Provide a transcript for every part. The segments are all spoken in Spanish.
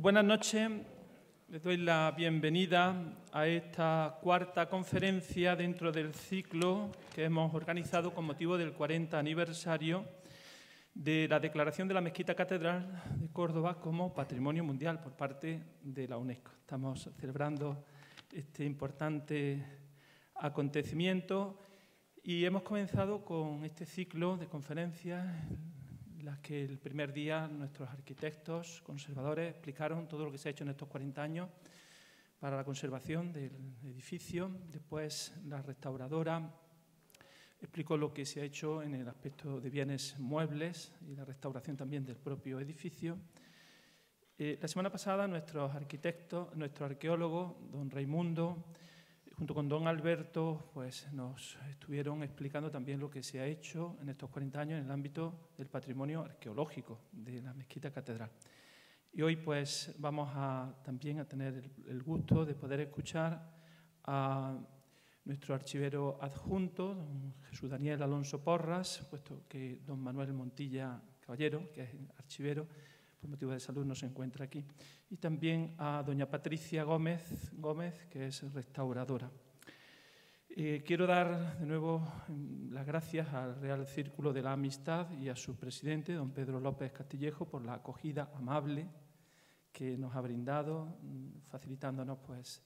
Buenas noches. Les doy la bienvenida a esta cuarta conferencia dentro del ciclo que hemos organizado con motivo del 40 aniversario de la declaración de la Mezquita Catedral de Córdoba como Patrimonio Mundial por parte de la UNESCO. Estamos celebrando este importante acontecimiento y hemos comenzado con este ciclo de conferencias en las que el primer día nuestros arquitectos conservadores explicaron todo lo que se ha hecho en estos 40 años para la conservación del edificio. Después la restauradora explicó lo que se ha hecho en el aspecto de bienes muebles y la restauración también del propio edificio. La semana pasada nuestros arquitectos, nuestro arqueólogo, don Raimundo, junto con don Alberto, pues nos estuvieron explicando también lo que se ha hecho en estos 40 años en el ámbito del patrimonio arqueológico de la Mezquita Catedral. Y hoy pues vamos también a tener el gusto de poder escuchar a nuestro archivero adjunto, don Jesús Daniel Alonso Porras, puesto que don Manuel Montilla Caballero, que es archivero, por motivo de salud no se encuentra aquí, y también a doña Patricia Gómez, que es restauradora. Quiero dar de nuevo las gracias al Real Círculo de la Amistad y a su presidente, don Pedro López Castillejo, por la acogida amable que nos ha brindado, facilitándonos pues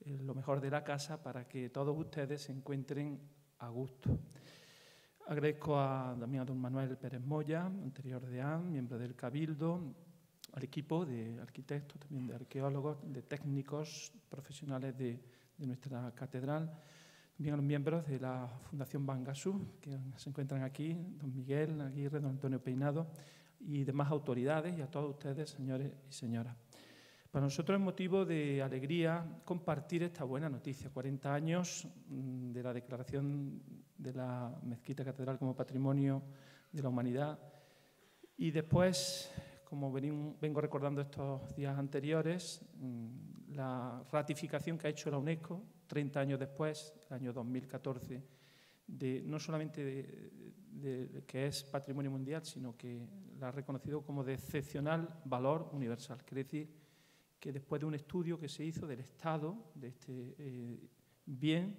lo mejor de la casa para que todos ustedes se encuentren a gusto. Agradezco también a don Manuel Pérez Moya, anterior deán, miembro del Cabildo, al equipo de arquitectos, también de arqueólogos, de técnicos profesionales de nuestra catedral, también a los miembros de la Fundación Bangasú, que se encuentran aquí, don Miguel Aguirre, don Antonio Peinado y demás autoridades, y a todos ustedes, señores y señoras. Para nosotros es motivo de alegría compartir esta buena noticia, 40 años de la declaración de la Mezquita Catedral como Patrimonio de la Humanidad y después, como vengo recordando estos días anteriores, la ratificación que ha hecho la UNESCO 30 años después, el año 2014, no solamente de que es Patrimonio Mundial, sino que la ha reconocido como de excepcional valor universal. Quiere decir que después de un estudio que se hizo del estado de este bien,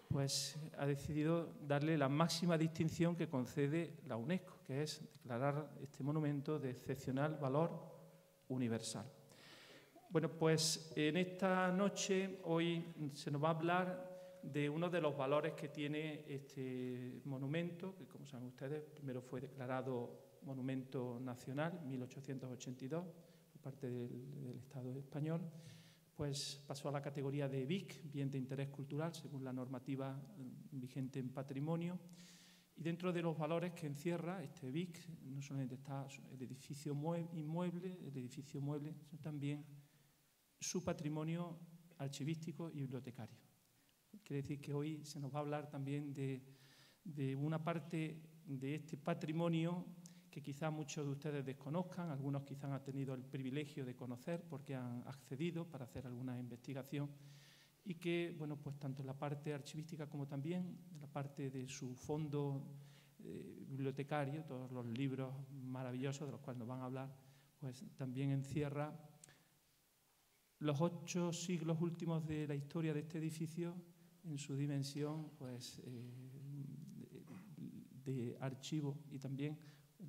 pues ha decidido darle la máxima distinción que concede la UNESCO, que es declarar este monumento de excepcional valor universal. Bueno, pues en esta noche, hoy se nos va a hablar de uno de los valores que tiene este monumento, que como saben ustedes, primero fue declarado Monumento Nacional en 1882, parte del Estado español, pues pasó a la categoría de BIC, Bien de Interés Cultural, según la normativa vigente en patrimonio. Y dentro de los valores que encierra este BIC, no solamente está el edificio inmueble, el edificio mueble, sino también su patrimonio archivístico y bibliotecario. Quiere decir que hoy se nos va a hablar también de una parte de este patrimonio que quizá muchos de ustedes desconozcan, algunos quizá han tenido el privilegio de conocer porque han accedido para hacer alguna investigación y que, bueno, pues tanto en la parte archivística como también en la parte de su fondo bibliotecario, todos los libros maravillosos de los cuales nos van a hablar, pues también encierra los 8 siglos últimos de la historia de este edificio en su dimensión pues, de archivo y también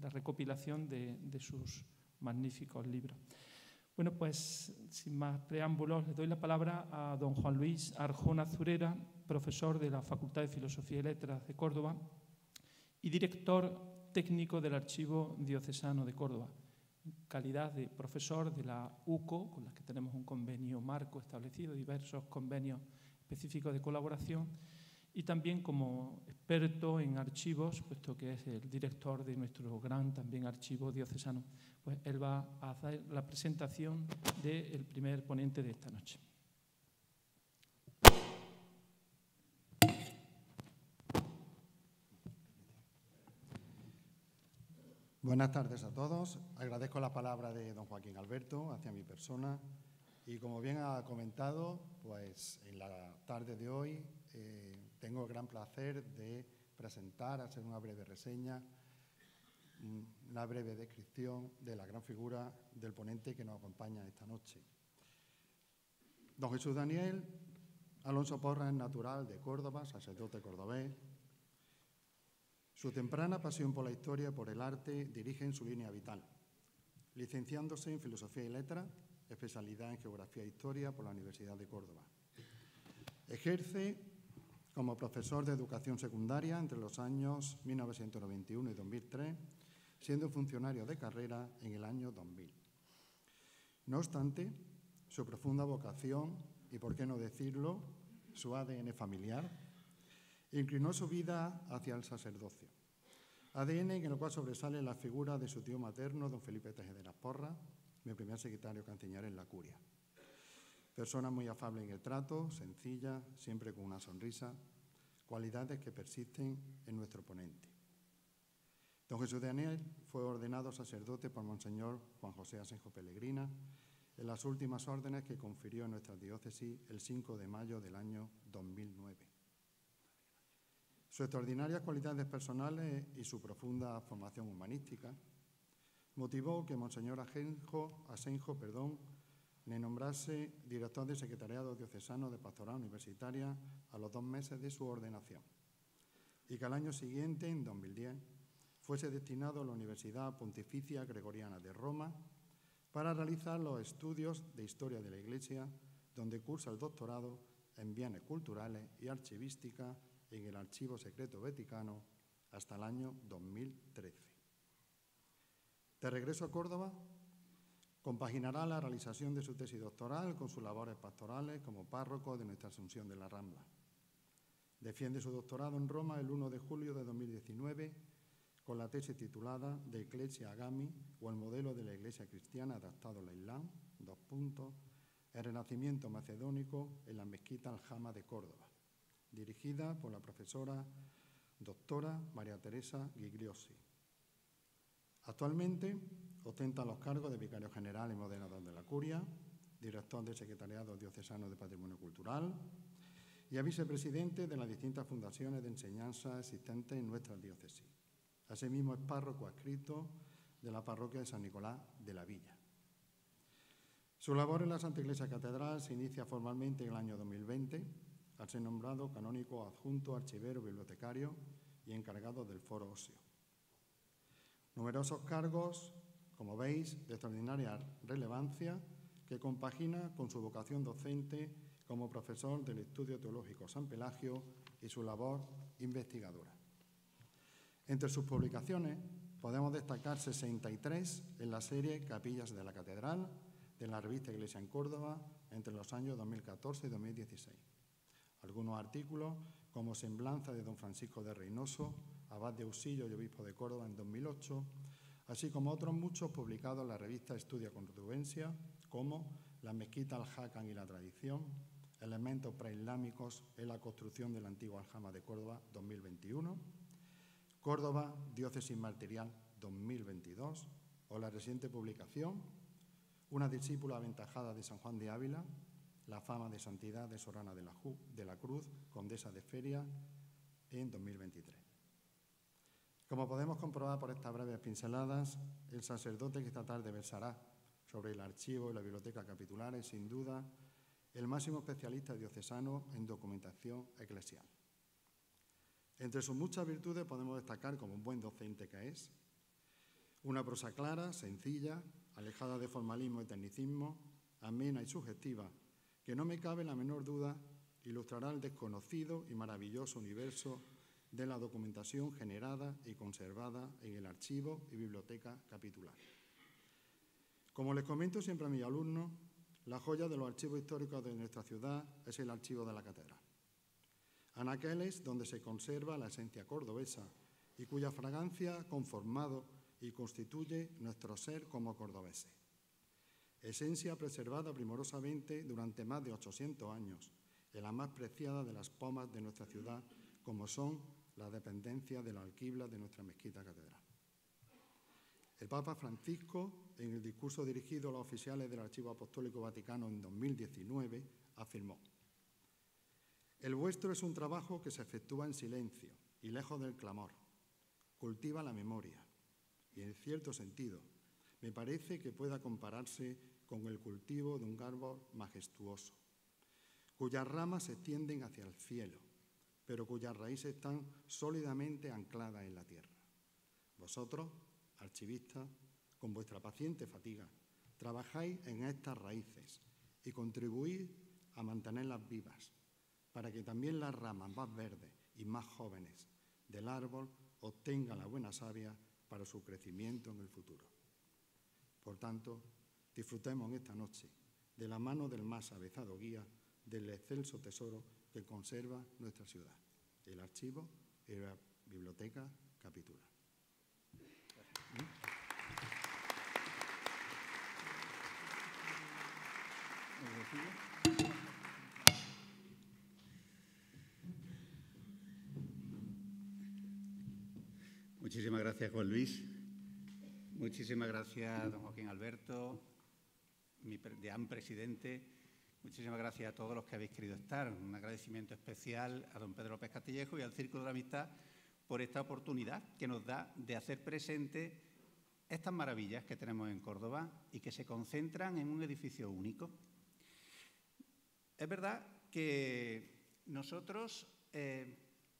la recopilación de sus magníficos libros. Bueno, pues sin más preámbulos, le doy la palabra a don Juan Luis Arjona Zurera, profesor de la Facultad de Filosofía y Letras de Córdoba y director técnico del Archivo Diocesano de Córdoba, en calidad de profesor de la UCO, con la que tenemos un convenio marco establecido, diversos convenios específicos de colaboración, y también como experto en archivos, puesto que es el director de nuestro gran también archivo diocesano, pues él va a hacer la presentación del primer ponente de esta noche. Buenas tardes a todos. Agradezco la palabra de don Joaquín Alberto hacia mi persona y como bien ha comentado, pues en la tarde de hoy tengo el gran placer de presentar, hacer una breve reseña una breve descripción de la gran figura del ponente que nos acompaña esta noche. Don Jesús Daniel Alonso Porras es natural de Córdoba, sacerdote cordobés. Su temprana pasión por la historia y por el arte dirige en su línea vital, licenciándose en Filosofía y Letras, especialidad en Geografía e Historia por la Universidad de Córdoba. Ejerce como profesor de educación secundaria entre los años 1991 y 2003, siendo funcionario de carrera en el año 2000. No obstante, su profunda vocación, y por qué no decirlo, su ADN familiar, inclinó su vida hacia el sacerdocio. ADN en el cual sobresale la figura de su tío materno, don Felipe Tejederas Porras, mi primer secretario canciller en la curia. Persona muy afable en el trato, sencilla, siempre con una sonrisa, cualidades que persisten en nuestro ponente. Don Jesús Daniel fue ordenado sacerdote por Monseñor Juan José Asenjo Pellegrina en las últimas órdenes que confirió en nuestra diócesis el 5 de mayo del año 2009. Sus extraordinarias cualidades personales y su profunda formación humanística motivó que Monseñor Asenjo le nombrase director del Secretariado Diocesano de Pastoral Universitaria a los 2 meses de su ordenación y que al año siguiente, en 2010, fuese destinado a la Universidad Pontificia Gregoriana de Roma para realizar los estudios de Historia de la Iglesia, donde cursa el doctorado en Bienes Culturales y Archivística en el Archivo Secreto Vaticano hasta el año 2013. De regreso a Córdoba, compaginará la realización de su tesis doctoral con sus labores pastorales como párroco de Nuestra Asunción de la Rambla. Defiende su doctorado en Roma el 1 de julio de 2019 con la tesis titulada De Ecclesia Agami o el modelo de la Iglesia cristiana adaptado al Islam, el renacimiento macedónico en la mezquita Aljama de Córdoba, dirigida por la profesora doctora María Teresa Gigliosi. Actualmente ostenta los cargos de vicario general y moderador de la curia, director del Secretariado Diocesano de Patrimonio Cultural y a vicepresidente de las distintas fundaciones de enseñanza existentes en nuestra diócesis. Asimismo es párroco adscrito de la parroquia de San Nicolás de la Villa. Su labor en la Santa Iglesia Catedral se inicia formalmente en el año 2020, al ser nombrado canónigo adjunto, archivero, bibliotecario y encargado del foro óseo. Numerosos cargos, como veis, de extraordinaria relevancia, que compagina con su vocación docente como profesor del Estudio Teológico San Pelagio y su labor investigadora. Entre sus publicaciones podemos destacar 63 en la serie Capillas de la Catedral de la revista Iglesia en Córdoba entre los años 2014 y 2016. Algunos artículos como Semblanza de don Francisco de Reynoso, abad de Usillo y obispo de Córdoba en 2008, así como otros muchos publicados en la revista Estudia Cordobensia, como La mezquita Al-Hakan y la tradición, elementos preislámicos en la construcción de la antigua aljama de Córdoba 2021, Córdoba, diócesis martirial 2022, o la reciente publicación Una discípula aventajada de San Juan de Ávila, la fama de santidad de Sorana de la Cruz, condesa de Feria, en 2023. Como podemos comprobar por estas breves pinceladas, el sacerdote que esta tarde versará sobre el archivo y la biblioteca capitular es, sin duda, el máximo especialista diocesano en documentación eclesial. Entre sus muchas virtudes podemos destacar como un buen docente que es una prosa clara, sencilla, alejada de formalismo y tecnicismo, amena y sugestiva, que no me cabe la menor duda ilustrará el desconocido y maravilloso universo de la documentación generada y conservada en el archivo y biblioteca capitular. Como les comento siempre a mis alumnos, la joya de los archivos históricos de nuestra ciudad es el archivo de la catedral. Anaqueles, donde se conserva la esencia cordobesa y cuya fragancia ha conformado y constituye nuestro ser como cordobeses. Esencia preservada primorosamente durante más de 800 años, en la más preciada de las pomas de nuestra ciudad, como son las dependencias de la alquibla de nuestra mezquita catedral. El Papa Francisco, en el discurso dirigido a los oficiales del Archivo Apostólico Vaticano en 2019, afirmó: «El vuestro es un trabajo que se efectúa en silencio y lejos del clamor. Cultiva la memoria. y en cierto sentido me parece que pueda compararse con el cultivo de un árbol majestuoso, cuyas ramas se extienden hacia el cielo, pero cuyas raíces están sólidamente ancladas en la tierra. Vosotros, archivistas, con vuestra paciente fatiga, trabajáis en estas raíces y contribuís a mantenerlas vivas, para que también las ramas más verdes y más jóvenes del árbol obtengan la buena savia para su crecimiento en el futuro. Por tanto, disfrutemos en esta noche de la mano del más avezado guía del excelso tesoro que conserva nuestra ciudad, el archivo y la biblioteca capitular. Muchísimas gracias, Juan Luis. Muchísimas gracias, don Joaquín Alberto, mi deán presidente. Muchísimas gracias a todos los que habéis querido estar. Un agradecimiento especial a don Pedro López Castillejo y al Círculo de la Amistad por esta oportunidad que nos da de hacer presente estas maravillas que tenemos en Córdoba y que se concentran en un edificio único. Es verdad que nosotros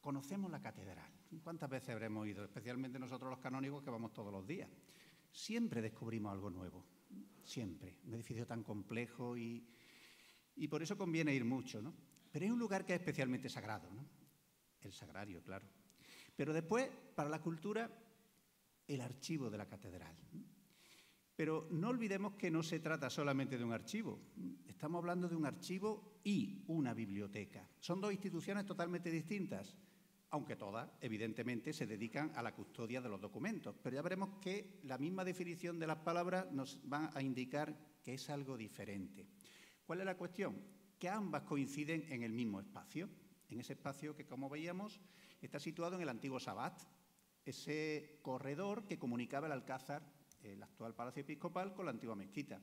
conocemos la catedral. ¿Cuántas veces habremos ido? Especialmente nosotros los canónigos que vamos todos los días. Siempre descubrimos algo nuevo, siempre. Un edificio tan complejo y por eso conviene ir mucho, ¿no? Pero hay un lugar que es especialmente sagrado, ¿no? El sagrario, claro. Pero después, para la cultura, el archivo de la catedral. Pero no olvidemos que no se trata solamente de un archivo. Estamos hablando de un archivo y una biblioteca. Son dos instituciones totalmente distintas, aunque todas, evidentemente, se dedican a la custodia de los documentos. Pero ya veremos que la misma definición de las palabras nos va a indicar que es algo diferente. ¿Cuál es la cuestión? Que ambas coinciden en el mismo espacio. En ese espacio que, como veíamos, está situado en el antiguo Sabat, ese corredor que comunicaba el Alcázar, el actual Palacio Episcopal, con la antigua mezquita.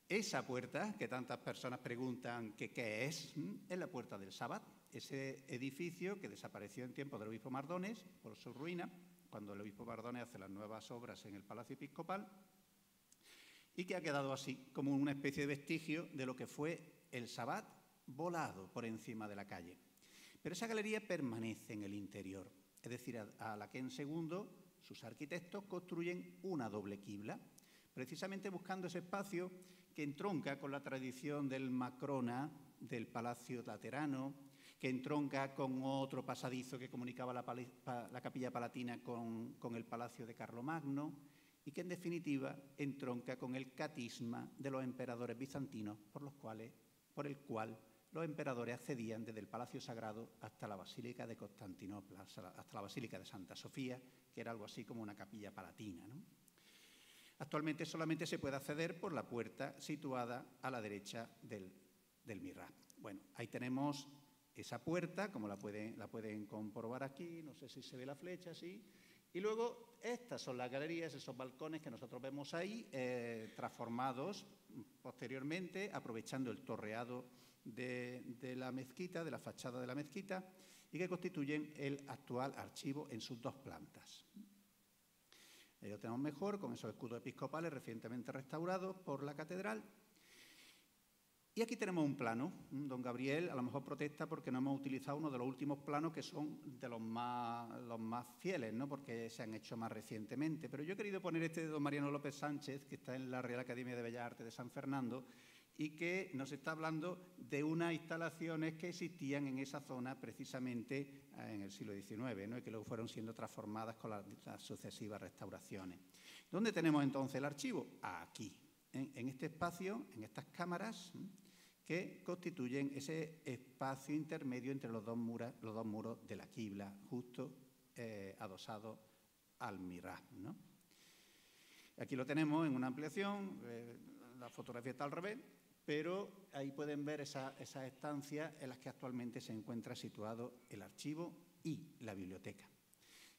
Esa puerta, que tantas personas preguntan que qué es la puerta del Sabat, ese edificio que desapareció en tiempos del obispo Mardones por su ruina, cuando el obispo Mardones hace las nuevas obras en el Palacio Episcopal, y que ha quedado así, como una especie de vestigio de lo que fue el Sabat volado por encima de la calle. Pero esa galería permanece en el interior, es decir, a la que en segundo sus arquitectos construyen una doble quibla, precisamente buscando ese espacio que entronca con la tradición del Macrona, del Palacio Laterano, que entronca con otro pasadizo que comunicaba la Capilla Palatina con el Palacio de Carlomagno, y que en definitiva entronca con el catisma de los emperadores bizantinos por el cual los emperadores accedían desde el Palacio Sagrado hasta la Basílica de Constantinopla, hasta la Basílica de Santa Sofía, que era algo así como una capilla palatina, ¿no? Actualmente solamente se puede acceder por la puerta situada a la derecha del mihrab. Bueno, ahí tenemos esa puerta, como la pueden comprobar aquí, no sé si se ve la flecha, sí. Y luego estas son las galerías, esos balcones que nosotros vemos ahí, transformados posteriormente, aprovechando el torreado de la mezquita, de la fachada de la mezquita, y que constituyen el actual archivo en sus dos plantas. Ahí lo tenemos mejor, con esos escudos episcopales recientemente restaurados por la catedral. Y aquí tenemos un plano. Don Gabriel a lo mejor protesta porque no hemos utilizado uno de los últimos planos que son de los más fieles, ¿no? Porque se han hecho más recientemente. Pero yo he querido poner este de don Mariano López Sánchez, que está en la Real Academia de Bellas Artes de San Fernando, y que nos está hablando de unas instalaciones que existían en esa zona precisamente en el siglo XIX, ¿no? Y que luego fueron siendo transformadas con las sucesivas restauraciones. ¿Dónde tenemos entonces el archivo? Aquí, en este espacio, en estas cámaras, que constituyen ese espacio intermedio entre los dos muros de la quibla, justo adosado al mihrab, ¿no? Aquí lo tenemos en una ampliación, la fotografía está al revés, pero ahí pueden ver esas estancias en las que actualmente se encuentra situado el archivo y la biblioteca.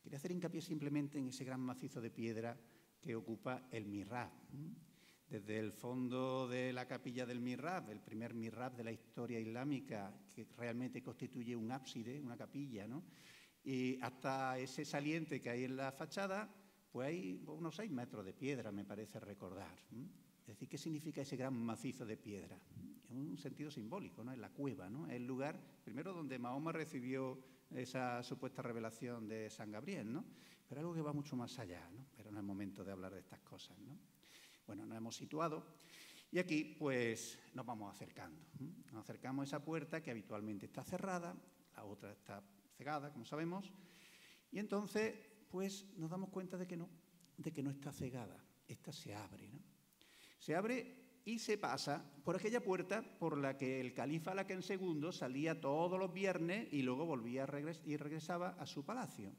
Quería hacer hincapié simplemente en ese gran macizo de piedra que ocupa el mihrab. Desde el fondo de la capilla del mihrab, el primer mihrab de la historia islámica, que realmente constituye un ábside, una capilla, ¿no? Y hasta ese saliente que hay en la fachada, Pues hay unos 6 metros de piedra, me parece recordar. Es decir, ¿qué significa ese gran macizo de piedra? En un sentido simbólico, ¿no? Es la cueva, ¿no? Es el lugar, primero, donde Mahoma recibió esa supuesta revelación de San Gabriel, ¿no? Pero algo que va mucho más allá, ¿no? Pero no es momento de hablar de estas cosas, ¿no? Bueno, nos hemos situado y aquí, pues, nos vamos acercando. Nos acercamos a esa puerta que habitualmente está cerrada, la otra está cegada, como sabemos, y entonces, pues, nos damos cuenta de que no está cegada. Esta se abre, ¿no? Se abre y se pasa por aquella puerta por la que el califa Alhaken II salía todos los viernes y luego volvía y regresaba a su palacio.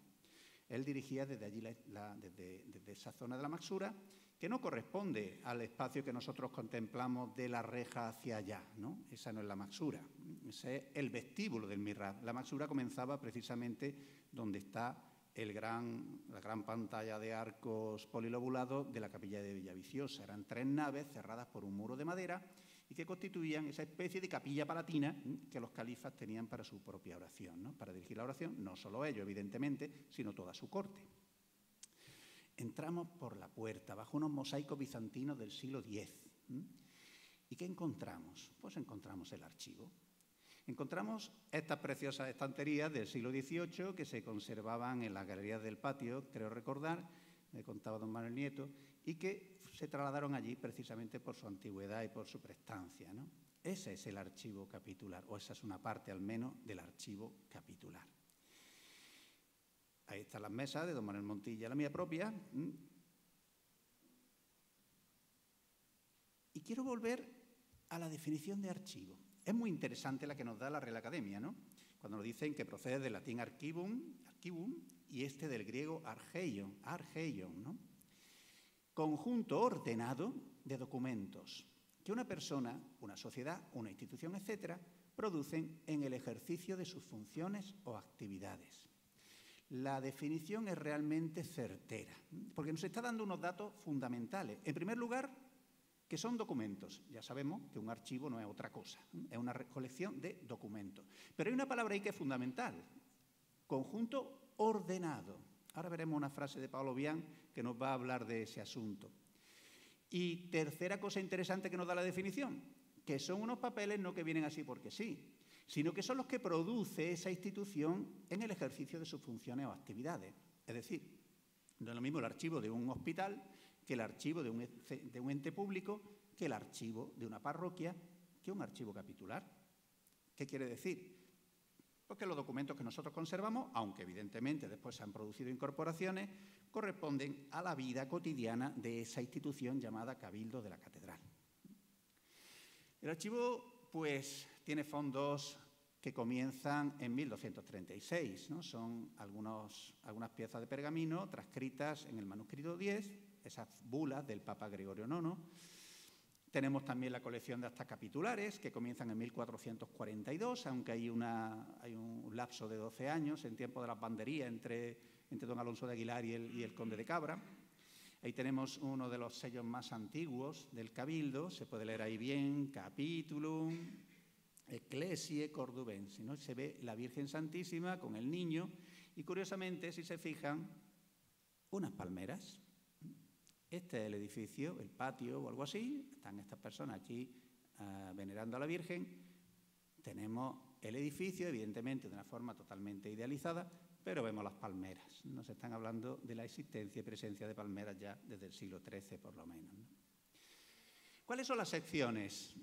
Él dirigía desde allí, desde esa zona de la Maxura, que no corresponde al espacio que nosotros contemplamos de la reja hacia allá, ¿no? Esa no es la Maxura, ese es el vestíbulo del mihrab. La Maxura comenzaba precisamente donde está la gran pantalla de arcos polilobulados de la capilla de Villaviciosa. Eran 3 naves cerradas por un muro de madera y que constituían esa especie de capilla palatina que los califas tenían para su propia oración, ¿no? Para dirigir la oración, no solo ellos, evidentemente, sino toda su corte. Entramos por la puerta, bajo unos mosaicos bizantinos del siglo X. ¿Y qué encontramos? Pues encontramos el archivo. Encontramos estas preciosas estanterías del siglo XVIII que se conservaban en las galerías del patio, creo recordar, me contaba don Manuel Nieto, y que se trasladaron allí precisamente por su antigüedad y por su prestancia, ¿no? Ese es el archivo capitular, o esa es una parte al menos del archivo capitular. Ahí están las mesas de don Manuel Montilla, la mía propia. Y quiero volver a la definición de archivo. Es muy interesante la que nos da la Real Academia, ¿no? Cuando nos dicen que procede del latín archivum, y del griego archeion, ¿no? Conjunto ordenado de documentos que una persona, una sociedad, una institución, etcétera, producen en el ejercicio de sus funciones o actividades. La definición es realmente certera, porque nos está dando unos datos fundamentales. En primer lugar, que son documentos. Ya sabemos que un archivo no es otra cosa, es una colección de documentos. Pero hay una palabra ahí que es fundamental, conjunto ordenado. Ahora veremos una frase de Pablo Bian que nos va a hablar de ese asunto. Y tercera cosa interesante que nos da la definición, que son unos papeles no que vienen así porque sí, sino que son los que produce esa institución en el ejercicio de sus funciones o actividades. Es decir, no es lo mismo el archivo de un hospital que el archivo de un ente público, que el archivo de una parroquia, que un archivo capitular. ¿Qué quiere decir? Pues que los documentos que nosotros conservamos, aunque evidentemente después se han producido incorporaciones, corresponden a la vida cotidiana de esa institución llamada Cabildo de la Catedral. El archivo, pues, tiene fondos que comienzan en 1236, ¿no? Son algunas piezas de pergamino transcritas en el manuscrito 10, esas bulas del Papa Gregorio IX. Tenemos también la colección de actas capitulares, que comienzan en 1442, aunque hay un lapso de 12 años en tiempo de las banderías entre don Alonso de Aguilar y el conde de Cabra. Ahí tenemos uno de los sellos más antiguos del Cabildo, se puede leer ahí bien, Capitulum Ecclesiae Cordubensi, ¿no? Se ve la Virgen Santísima con el niño y, curiosamente, si se fijan, unas palmeras. Este es el edificio, el patio o algo así. Están estas personas aquí venerando a la Virgen. Tenemos el edificio, evidentemente, de una forma totalmente idealizada, pero vemos las palmeras. Nos están hablando de la existencia y presencia de palmeras ya desde el siglo XIII, por lo menos, ¿no? ¿Cuáles son las secciones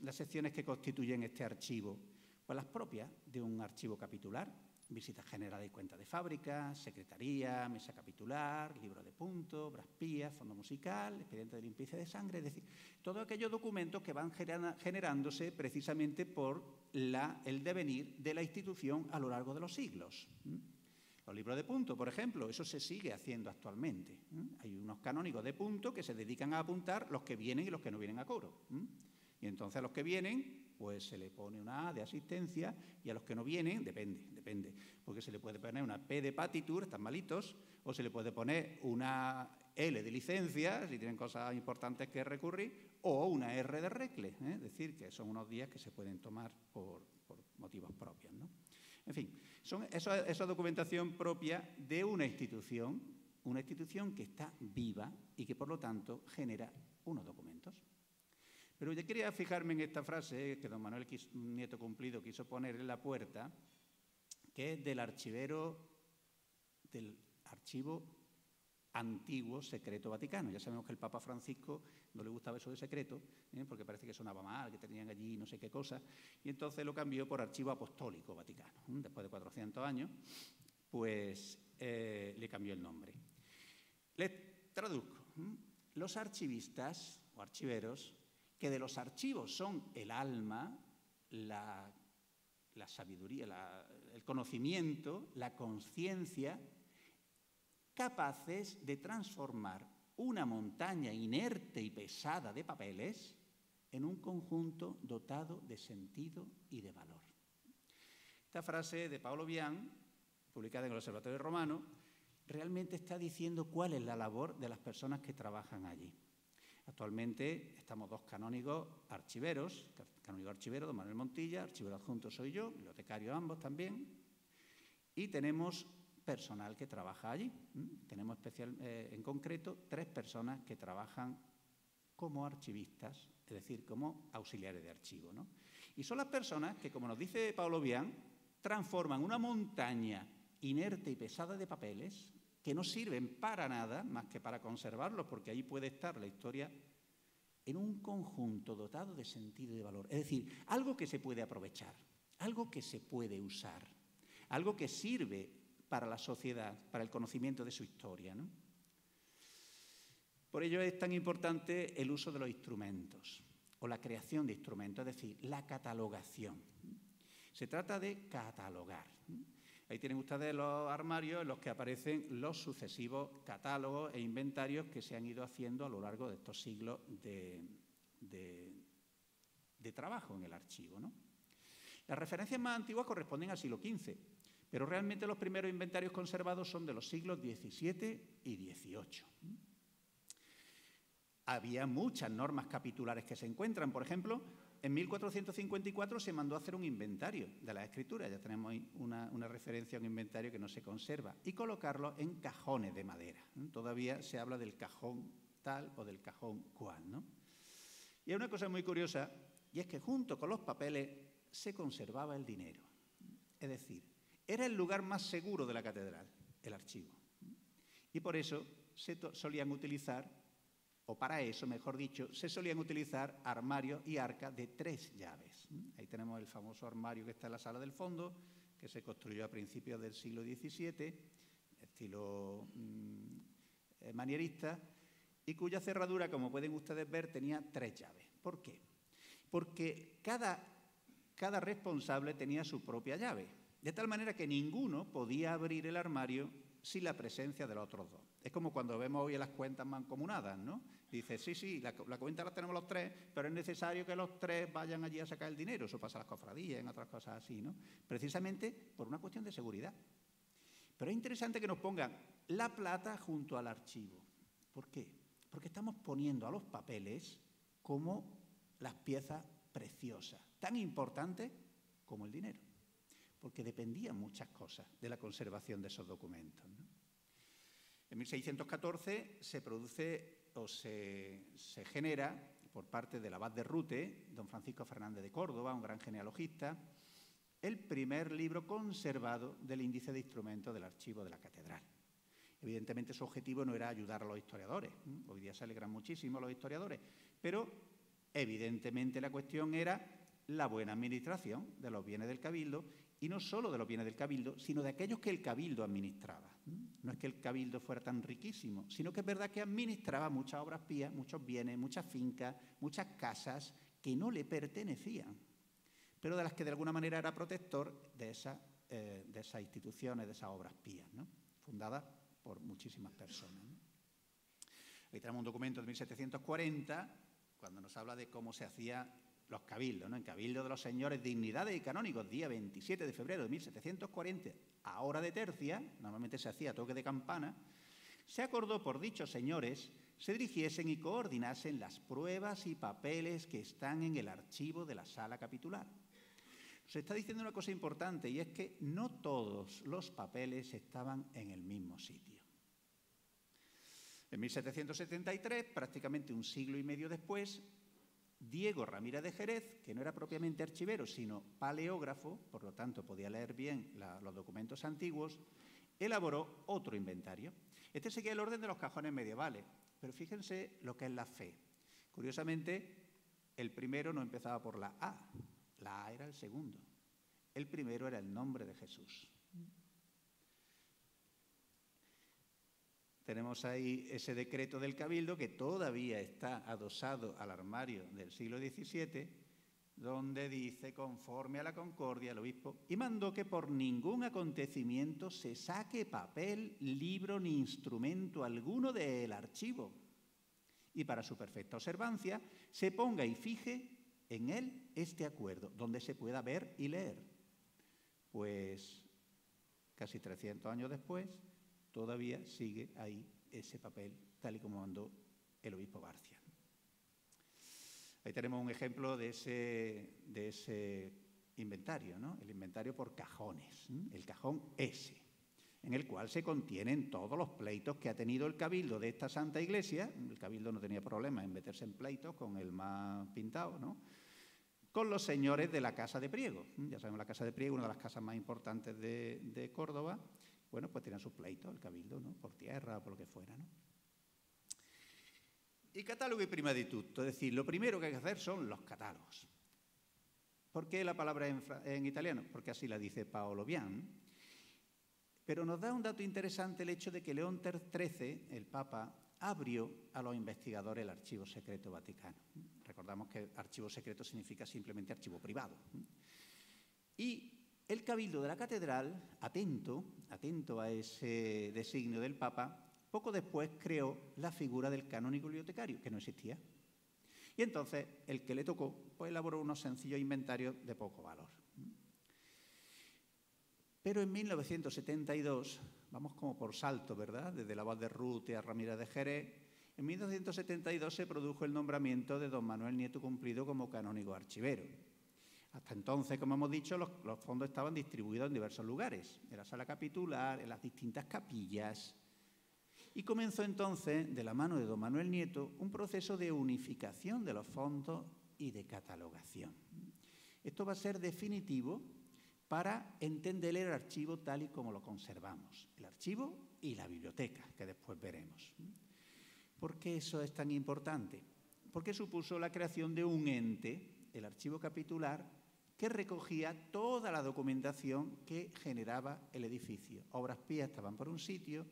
que constituyen este archivo? Pues las propias de un archivo capitular: visita general y cuenta de fábrica, secretaría, mesa capitular, libro de punto, braspías, fondo musical, expediente de limpieza de sangre, es decir, todos aquellos documentos que van generándose precisamente por el devenir de la institución a lo largo de los siglos. Los libros de punto, por ejemplo, eso se sigue haciendo actualmente. Hay unos canónigos de punto que se dedican a apuntar los que vienen y los que no vienen a coro. Y entonces a los que vienen, pues se le pone una A de asistencia, y a los que no vienen, depende, porque se le puede poner una P de partitur, están malitos, o se le puede poner una L de licencia, si tienen cosas importantes que recurrir, o una R de recle, es decir, que son unos días que se pueden tomar por motivos propios, ¿no? En fin, esa documentación propia de una institución una institución que está viva y que, por lo tanto, genera unos documentos. Pero yo quería fijarme en esta frase que don Manuel Nieto Cumplido quiso poner en la puerta, que es del archivo antiguo secreto vaticano. Ya sabemos que el Papa Francisco no le gustaba eso de secreto, porque parece que sonaba mal, que tenían allí no sé qué cosa, y entonces lo cambió por archivo apostólico vaticano. Después de 400 años, pues le cambió el nombre. Les traduzco. Los archivistas o archiveros, que de los archivos son el alma, la sabiduría, el conocimiento, la conciencia, capaces de transformar una montaña inerte y pesada de papeles en un conjunto dotado de sentido y de valor. Esta frase de Paolo Bian, publicada en el Observatorio Romano, realmente está diciendo cuál es la labor de las personas que trabajan allí. Actualmente estamos dos canónigos archiveros, canónigo archivero, don Manuel Montilla, archivero adjunto soy yo, bibliotecario ambos también, y tenemos personal que trabaja allí. Tenemos en concreto 3 personas que trabajan como archivistas, es decir, como auxiliares de archivo, ¿no? Y son las personas que, como nos dice Paolo Bian, transforman una montaña inerte y pesada de papeles que no sirven para nada más que para conservarlos, porque ahí puede estar la historia, en un conjunto dotado de sentido y de valor. Es decir, algo que se puede aprovechar, algo que se puede usar, algo que sirve para la sociedad, para el conocimiento de su historia, ¿no? Por ello es tan importante el uso de los instrumentos o la creación de instrumentos, es decir, la catalogación. Se trata de catalogar. Ahí tienen ustedes los armarios en los que aparecen los sucesivos catálogos e inventarios que se han ido haciendo a lo largo de estos siglos de trabajo en el archivo, ¿no? Las referencias más antiguas corresponden al siglo XV, pero realmente los primeros inventarios conservados son de los siglos XVII y XVIII. Había muchas normas capitulares que se encuentran. Por ejemplo, en 1454 se mandó a hacer un inventario de las escrituras. Ya tenemos ahí una referencia a un inventario que no se conserva. Y colocarlo en cajones de madera. Todavía se habla del cajón tal o del cajón cual, ¿no? Y hay una cosa muy curiosa, y es que junto con los papeles se conservaba el dinero. Es decir, era el lugar más seguro de la catedral, el archivo. Y por eso se solían utilizar, o para eso, mejor dicho, se solían utilizar armarios y arcas de 3 llaves. Ahí tenemos el famoso armario que está en la sala del fondo, que se construyó a principios del siglo XVII, estilo manierista, y cuya cerradura, como pueden ustedes ver, tenía 3 llaves. ¿Por qué? Porque cada responsable tenía su propia llave, de tal manera que ninguno podía abrir el armario sin la presencia de los otros 2. Es como cuando vemos hoy en las cuentas mancomunadas, ¿no? Dice, sí, la cuenta la tenemos los 3, pero es necesario que los 3 vayan allí a sacar el dinero. Eso pasa en las cofradías, en otras cosas así, ¿no? Precisamente por una cuestión de seguridad. Pero es interesante que nos pongan la plata junto al archivo. ¿Por qué? Porque estamos poniendo a los papeles como las piezas preciosas, tan importantes como el dinero, porque dependían muchas cosas de la conservación de esos documentos, ¿no? En 1614 se produce o se genera por parte del abad de Rute, don Francisco Fernández de Córdoba, un gran genealogista, el primer libro conservado del índice de instrumentos del archivo de la catedral. Evidentemente su objetivo no era ayudar a los historiadores, hoy día se alegran muchísimo los historiadores, pero evidentemente la cuestión era la buena administración de los bienes del cabildo, y no solo de los bienes del cabildo, sino de aquellos que el cabildo administraba. No es que el cabildo fuera tan riquísimo, sino que es verdad que administraba muchas obras pías, muchos bienes, muchas fincas, muchas casas que no le pertenecían, pero de las que de alguna manera era protector de esas instituciones, de esas obras pías, ¿no? Fundadas por muchísimas personas, ¿no? Ahí tenemos un documento de 1740, cuando nos habla de cómo se hacía los cabildos, ¿no? En Cabildo de los Señores Dignidades y Canónigos, día 27 de febrero de 1740, a hora de tercia, normalmente se hacía a toque de campana, se acordó por dichos señores se dirigiesen y coordinasen las pruebas y papeles que están en el archivo de la sala capitular. Se está diciendo una cosa importante, y es que no todos los papeles estaban en el mismo sitio. En 1773, prácticamente un siglo y medio después, Diego Ramírez de Jerez, que no era propiamente archivero, sino paleógrafo, por lo tanto podía leer bien los documentos antiguos, elaboró otro inventario. Este seguía el orden de los cajones medievales, pero fíjense lo que es la fe. Curiosamente, el primero no empezaba por la A era el segundo. El primero era el nombre de Jesús. Tenemos ahí ese decreto del Cabildo que todavía está adosado al armario del siglo XVII, donde dice, conforme a la concordia, el obispo, y mandó que por ningún acontecimiento se saque papel, libro ni instrumento alguno del archivo, y para su perfecta observancia se ponga y fije en él este acuerdo, donde se pueda ver y leer. Pues casi 300 años después, todavía sigue ahí ese papel, tal y como mandó el obispo Barcia. Ahí tenemos un ejemplo de ese inventario, ¿no? El inventario por cajones, el cajón S, en el cual se contienen todos los pleitos que ha tenido el Cabildo de esta Santa Iglesia. El Cabildo no tenía problema en meterse en pleitos con el más pintado, ¿no? Con los señores de la Casa de Priego. Ya sabemos, la Casa de Priego, una de las casas más importantes de Córdoba. Bueno, pues tenían sus pleitos, el Cabildo, ¿no? Por tierra o por lo que fuera, ¿no? Y catálogo y prima di tutto, es decir, lo primero que hay que hacer son los catálogos. ¿Por qué la palabra en italiano? Porque así la dice Paolo Bian. Pero nos da un dato interesante el hecho de que León XIII, el Papa, abrió a los investigadores el Archivo Secreto Vaticano. Recordamos que archivo secreto significa simplemente archivo privado. Y el Cabildo de la Catedral, atento a ese designio del Papa, poco después creó la figura del canónigo bibliotecario, que no existía. Y entonces el que le tocó pues elaboró unos sencillos inventarios de poco valor. Pero en 1972, vamos como por salto, ¿verdad? Desde la voz de Rute a Ramírez de Jerez, en 1972 se produjo el nombramiento de don Manuel Nieto Cumplido como canónigo archivero. Hasta entonces, como hemos dicho, los fondos estaban distribuidos en diversos lugares, en la sala capitular, en las distintas capillas. Y comenzó entonces, de la mano de don Manuel Nieto, un proceso de unificación de los fondos y de catalogación. Esto va a ser definitivo para entender el archivo tal y como lo conservamos. El archivo y la biblioteca, que después veremos. ¿Por qué eso es tan importante? Porque supuso la creación de un ente, el archivo capitular, que recogía toda la documentación que generaba el edificio. Obras pías estaban por un sitio,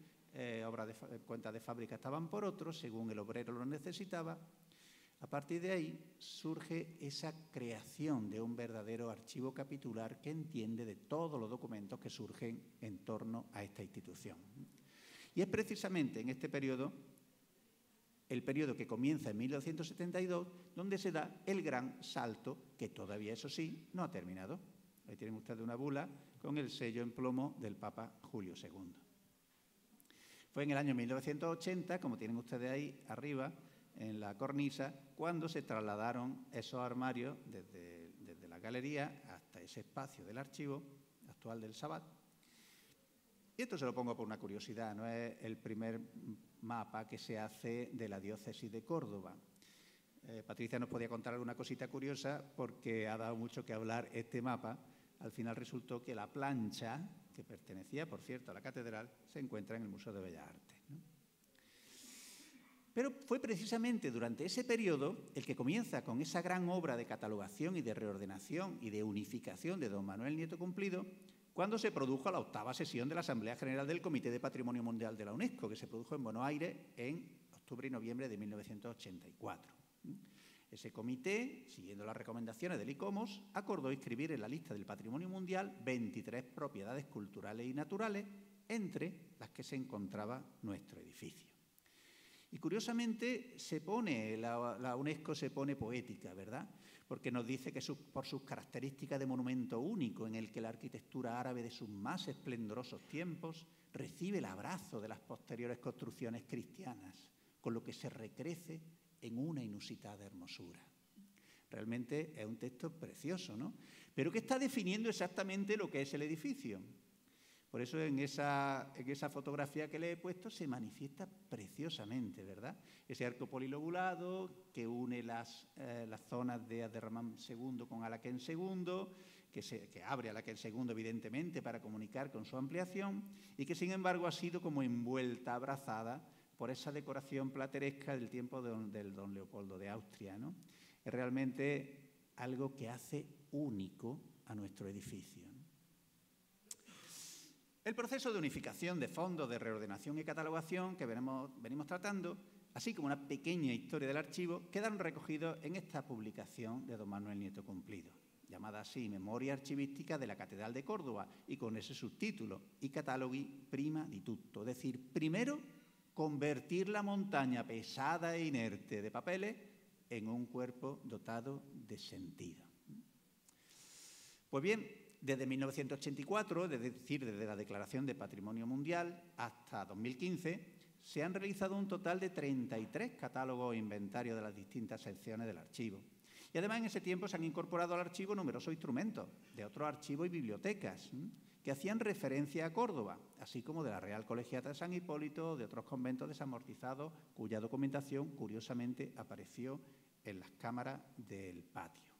cuentas de fábrica estaban por otro, según el obrero lo necesitaba. A partir de ahí surge esa creación de un verdadero archivo capitular que entiende de todos los documentos que surgen en torno a esta institución. Y es precisamente en este periodo, el periodo que comienza en 1972, donde se da el gran salto, que todavía, eso sí, no ha terminado. Ahí tienen ustedes una bula con el sello en plomo del Papa Julio II. Fue en el año 1980, como tienen ustedes ahí arriba, en la cornisa, cuando se trasladaron esos armarios desde la galería hasta ese espacio del archivo actual del Sabbat. Y esto se lo pongo por una curiosidad, no es el primer mapa que se hace de la diócesis de Córdoba. Patricia nos podía contar alguna cosita curiosa porque ha dado mucho que hablar este mapa. Al final resultó que la plancha, que pertenecía, por cierto, a la catedral, se encuentra en el Museo de Bellas Artes, ¿no? Pero fue precisamente durante ese periodo el que comienza con esa gran obra de catalogación y de reordenación y de unificación de don Manuel Nieto Cumplido, cuando se produjo la 8ª sesión de la Asamblea General del Comité de Patrimonio Mundial de la UNESCO, que se produjo en Buenos Aires en octubre y noviembre de 1984. Ese comité, siguiendo las recomendaciones del ICOMOS, acordó inscribir en la lista del Patrimonio Mundial 23 propiedades culturales y naturales, entre las que se encontraba nuestro edificio. Y curiosamente la UNESCO se pone poética, ¿verdad? Porque nos dice que por sus características de monumento único en el que la arquitectura árabe de sus más esplendorosos tiempos recibe el abrazo de las posteriores construcciones cristianas, con lo que se recrece en una inusitada hermosura. Realmente es un texto precioso, ¿no? Pero que está definiendo exactamente lo que es el edificio. Por eso en esa fotografía que le he puesto se manifiesta preciosamente, ¿verdad? Ese arco polilobulado que une las zonas de Abderramán II con Alaquén II, que abre Alaquén II, evidentemente, para comunicar con su ampliación, y que, sin embargo, ha sido como envuelta, abrazada por esa decoración plateresca del tiempo del don Leopoldo de Austria, ¿no? Es realmente algo que hace único a nuestro edificio, ¿no? El proceso de unificación de fondos, de reordenación y catalogación que venimos tratando, así como una pequeña historia del archivo, quedan recogidos en esta publicación de don Manuel Nieto Cumplido, llamada así Memoria Archivística de la Catedral de Córdoba, y con ese subtítulo, I cataloghi prima di tutto, es decir, primero convertir la montaña pesada e inerte de papeles en un cuerpo dotado de sentido. Pues bien, desde 1984, es decir, desde la Declaración de Patrimonio Mundial hasta 2015, se han realizado un total de 33 catálogos e inventarios de las distintas secciones del archivo. Y además en ese tiempo se han incorporado al archivo numerosos instrumentos de otros archivos y bibliotecas que hacían referencia a Córdoba, así como de la Real Colegiata de San Hipólito, de otros conventos desamortizados, cuya documentación, curiosamente, apareció en las cámaras del patio.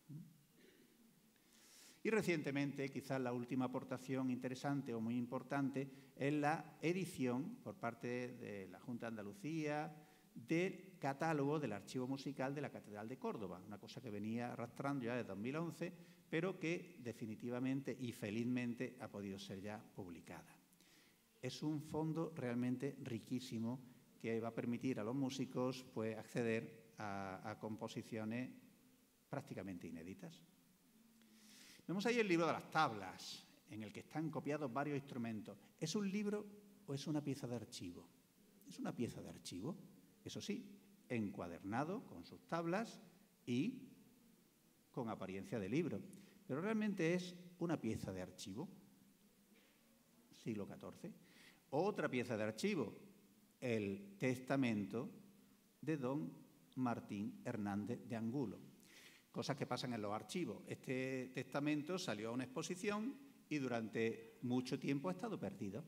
Y recientemente, quizás la última aportación interesante o muy importante, es la edición por parte de la Junta de Andalucía del catálogo del archivo musical de la Catedral de Córdoba, una cosa que venía arrastrando ya desde 2011, pero que definitivamente y felizmente ha podido ser ya publicada. Es un fondo realmente riquísimo que va a permitir a los músicos pues, acceder a composiciones prácticamente inéditas. Vemos ahí el libro de las tablas, en el que están copiados varios instrumentos. ¿Es un libro o es una pieza de archivo? Es una pieza de archivo, eso sí, encuadernado con sus tablas y con apariencia de libro. Pero realmente es una pieza de archivo, siglo XIV. Otra pieza de archivo, el testamento de don Martín Hernández de Angulo. Cosas que pasan en los archivos. Este testamento salió a una exposición y durante mucho tiempo ha estado perdido.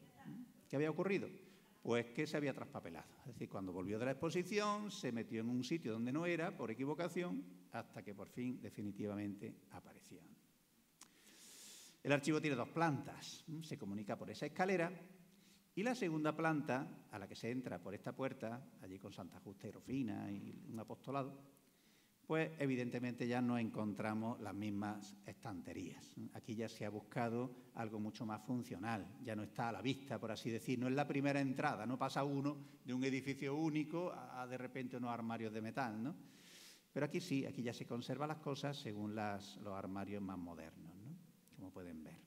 ¿Qué había ocurrido? Pues que se había traspapelado. Es decir, cuando volvió de la exposición se metió en un sitio donde no era, por equivocación, hasta que por fin definitivamente apareció. El archivo tiene dos plantas. Se comunica por esa escalera y la segunda planta, a la que se entra por esta puerta, allí con Santa Justa y Rufina y un apostolado, pues evidentemente ya no encontramos las mismas estanterías. Aquí ya se ha buscado algo mucho más funcional, ya no está a la vista, por así decir, no es la primera entrada, no pasa uno de un edificio único a de repente unos armarios de metal, ¿no? Pero aquí sí, aquí ya se conservan las cosas según los armarios más modernos, ¿no? Como pueden ver.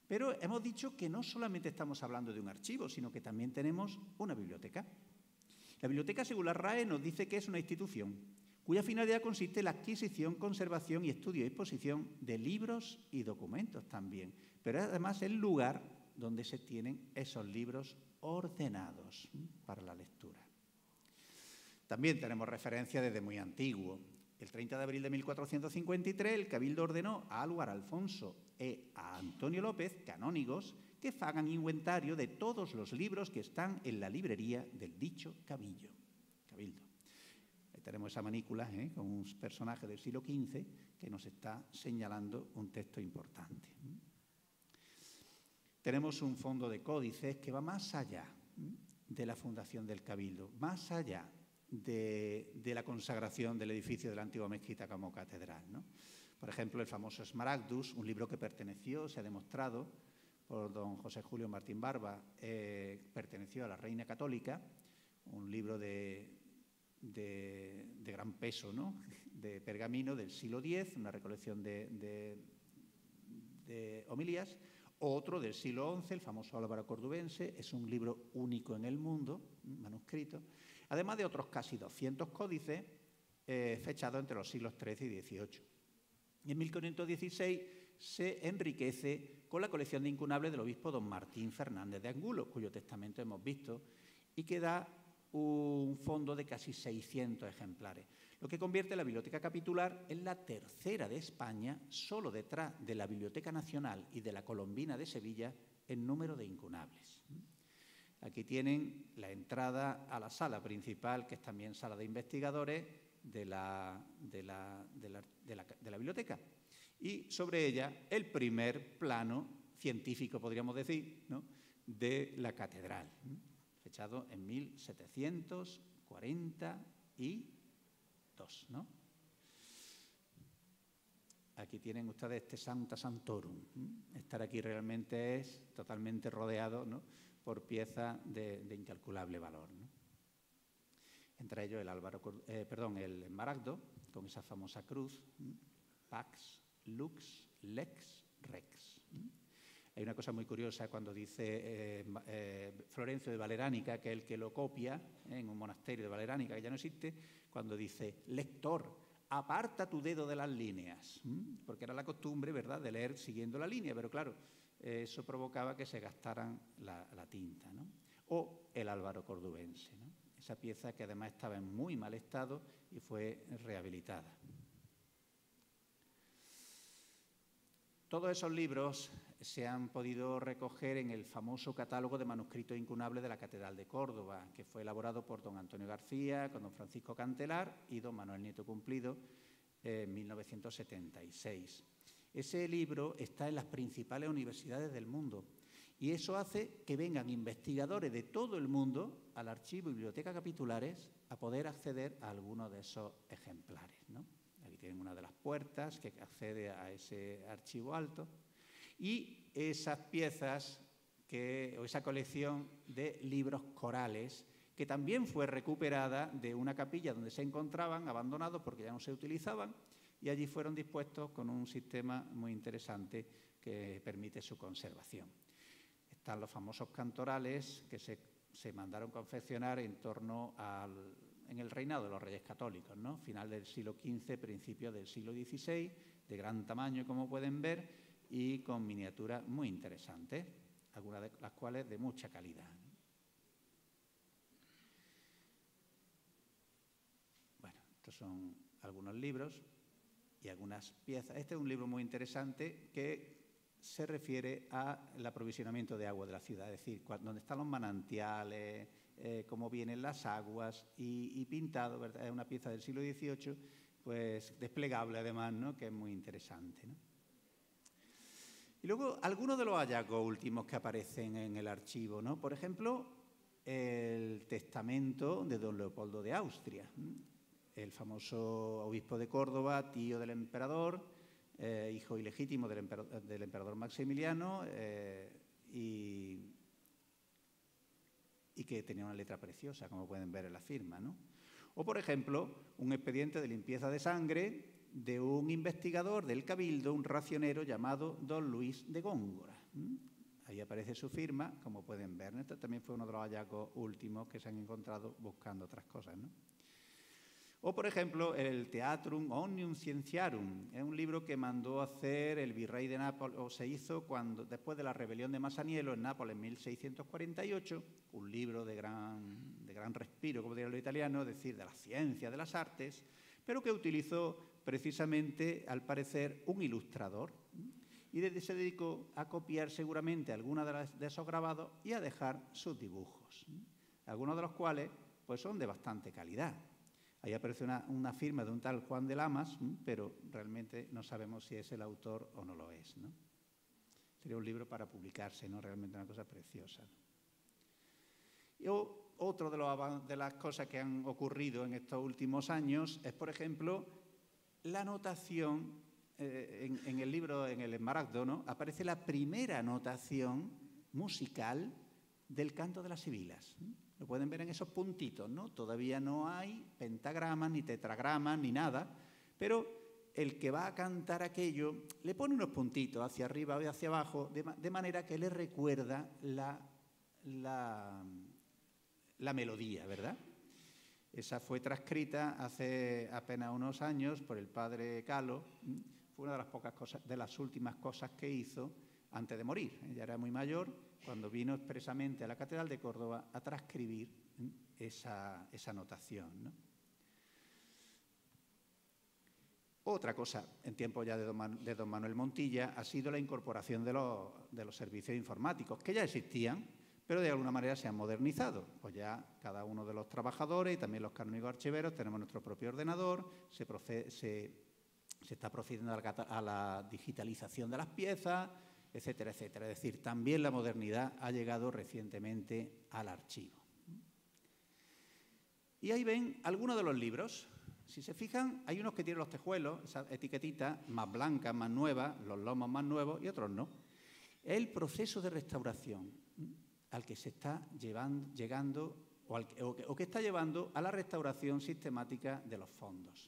Pero hemos dicho que no solamente estamos hablando de un archivo, sino que también tenemos una biblioteca. La biblioteca, según la RAE, nos dice que es una institución cuya finalidad consiste en la adquisición, conservación y estudio y exposición de libros y documentos también, pero además el lugar donde se tienen esos libros ordenados para la lectura. También tenemos referencia desde muy antiguo. El 30 de abril de 1453, el Cabildo ordenó a Álvaro Alfonso e a Antonio López, canónigos, que fagan inventario de todos los libros que están en la librería del dicho cabildo. Ahí tenemos esa manícula con un personaje del siglo XV que nos está señalando un texto importante. Tenemos un fondo de códices que va más allá de la fundación del cabildo, más allá de la consagración del edificio de la antigua mezquita como catedral, ¿no? Por ejemplo, el famoso Smaragdus, un libro que perteneció, se ha demostrado, por don José Julio Martín Barba, perteneció a la Reina Católica, un libro de gran peso, ¿no? De pergamino del siglo X, una recolección de homilías. Otro del siglo XI, el famoso Álvaro Cordubense, es un libro único en el mundo, manuscrito, además de otros casi 200 códices fechados entre los siglos XIII y XVIII. Y en 1516 se enriquece con la colección de incunables del obispo don Martín Fernández de Angulo, cuyo testamento hemos visto, y que da un fondo de casi 600 ejemplares. lo que convierte la Biblioteca Capitular en la tercera de España, solo detrás de la Biblioteca Nacional y de la Colombina de Sevilla, en número de incunables. Aquí tienen la entrada a la sala principal, que es también sala de investigadores de la biblioteca. Y sobre ella el primer plano científico, podríamos decir, ¿no?, de la catedral, fechado en 1742, ¿no? Aquí tienen ustedes este Sancta Sanctorum. Estar aquí realmente es totalmente rodeado, ¿no?, por piezas de incalculable valor, ¿no? Entre ellos el esmaragdo, con esa famosa cruz, Pax, Lux, Lex, Rex. Hay una cosa muy curiosa cuando dice Florencio de Valeránica, que es el que lo copia en un monasterio de Valeránica que ya no existe, cuando dice: lector, aparta tu dedo de las líneas, porque era la costumbre, ¿verdad?, de leer siguiendo la línea, pero claro, eso provocaba que se gastaran la tinta, ¿no? O el Álvaro Cordubense, ¿no?, esa pieza que además estaba en muy mal estado y fue rehabilitada. Todos esos libros se han podido recoger en el famoso catálogo de manuscritos incunables de la Catedral de Córdoba, que fue elaborado por don Antonio García, con don Francisco Cantelar y don Manuel Nieto Cumplido en 1976. Ese libro está en las principales universidades del mundo y eso hace que vengan investigadores de todo el mundo al archivo y biblioteca capitulares a poder acceder a algunos de esos ejemplares, ¿no? Aquí tienen una de las puertas que accede a ese archivo alto y esas piezas o esa colección de libros corales que también fue recuperada de una capilla donde se encontraban abandonados porque ya no se utilizaban, y allí fueron dispuestos con un sistema muy interesante que permite su conservación. Están los famosos cantorales que se mandaron confeccionar en el reinado de los Reyes Católicos, ¿no?, final del siglo XV, principio del siglo XVI, de gran tamaño, como pueden ver, y con miniaturas muy interesantes, algunas de las cuales de mucha calidad. Bueno, estos son algunos libros y algunas piezas. Este es un libro muy interesante que se refiere al aprovisionamiento de agua de la ciudad, es decir, donde están los manantiales, cómo vienen las aguas y pintado, ¿verdad? Es una pieza del siglo XVIII, pues desplegable además, ¿no?, que es muy interesante, ¿no? Y luego algunos de los hallazgos últimos que aparecen en el archivo, ¿no? Por ejemplo, el testamento de don Leopoldo de Austria, el famoso obispo de Córdoba, tío del emperador, hijo ilegítimo del emperador Maximiliano, y que tenía una letra preciosa, como pueden ver en la firma, ¿no? O, por ejemplo, un expediente de limpieza de sangre de un investigador del Cabildo, un racionero llamado don Luis de Góngora. Ahí aparece su firma, como pueden ver. Este también fue uno de los hallazgos últimos que se han encontrado buscando otras cosas, ¿no? O, por ejemplo, el Theatrum Omnium Scientiarum, es un libro que mandó hacer el virrey de Nápoles, o se hizo después de la rebelión de Masaniello en Nápoles en 1648, un libro de gran respiro, como dirían los italianos, es decir, de la ciencia, de las artes, pero que utilizó precisamente, al parecer, un ilustrador, y se dedicó a copiar seguramente algunos de esos grabados y a dejar sus dibujos, algunos de los cuales pues, son de bastante calidad. Ahí aparece una firma de un tal Juan de Lamas, pero realmente no sabemos si es el autor o no lo es, ¿no? Sería un libro para publicarse, ¿no? Realmente una cosa preciosa. Y otro de las cosas que han ocurrido en estos últimos años es, por ejemplo, la anotación en el libro, en el esmaragdo, ¿no?, aparece la primera anotación musical del canto de las sibilas. Lo pueden ver en esos puntitos, ¿no? Todavía no hay pentagramas, ni tetragramas, ni nada, pero el que va a cantar aquello le pone unos puntitos hacia arriba y hacia abajo, de manera que le recuerda la melodía, ¿verdad? Esa fue transcrita hace apenas unos años por el padre Calo. Fue una de las últimas cosas que hizo antes de morir. Ella era muy mayor cuando vino expresamente a la Catedral de Córdoba a transcribir esa notación, ¿no? Otra cosa, en tiempos ya de don Manuel Montilla, ha sido la incorporación de los servicios informáticos, que ya existían, pero de alguna manera se han modernizado. Pues ya cada uno de los trabajadores y también los canónigos archiveros tenemos nuestro propio ordenador, se está procediendo a la digitalización de las piezas, etcétera, etcétera. Es decir, también la modernidad ha llegado recientemente al archivo. Y ahí ven algunos de los libros. Si se fijan, hay unos que tienen los tejuelos, esas etiquetitas más blancas, más nuevas, los lomos más nuevos y otros no. Es el proceso de restauración al que se está llegando o que está llevando a la restauración sistemática de los fondos.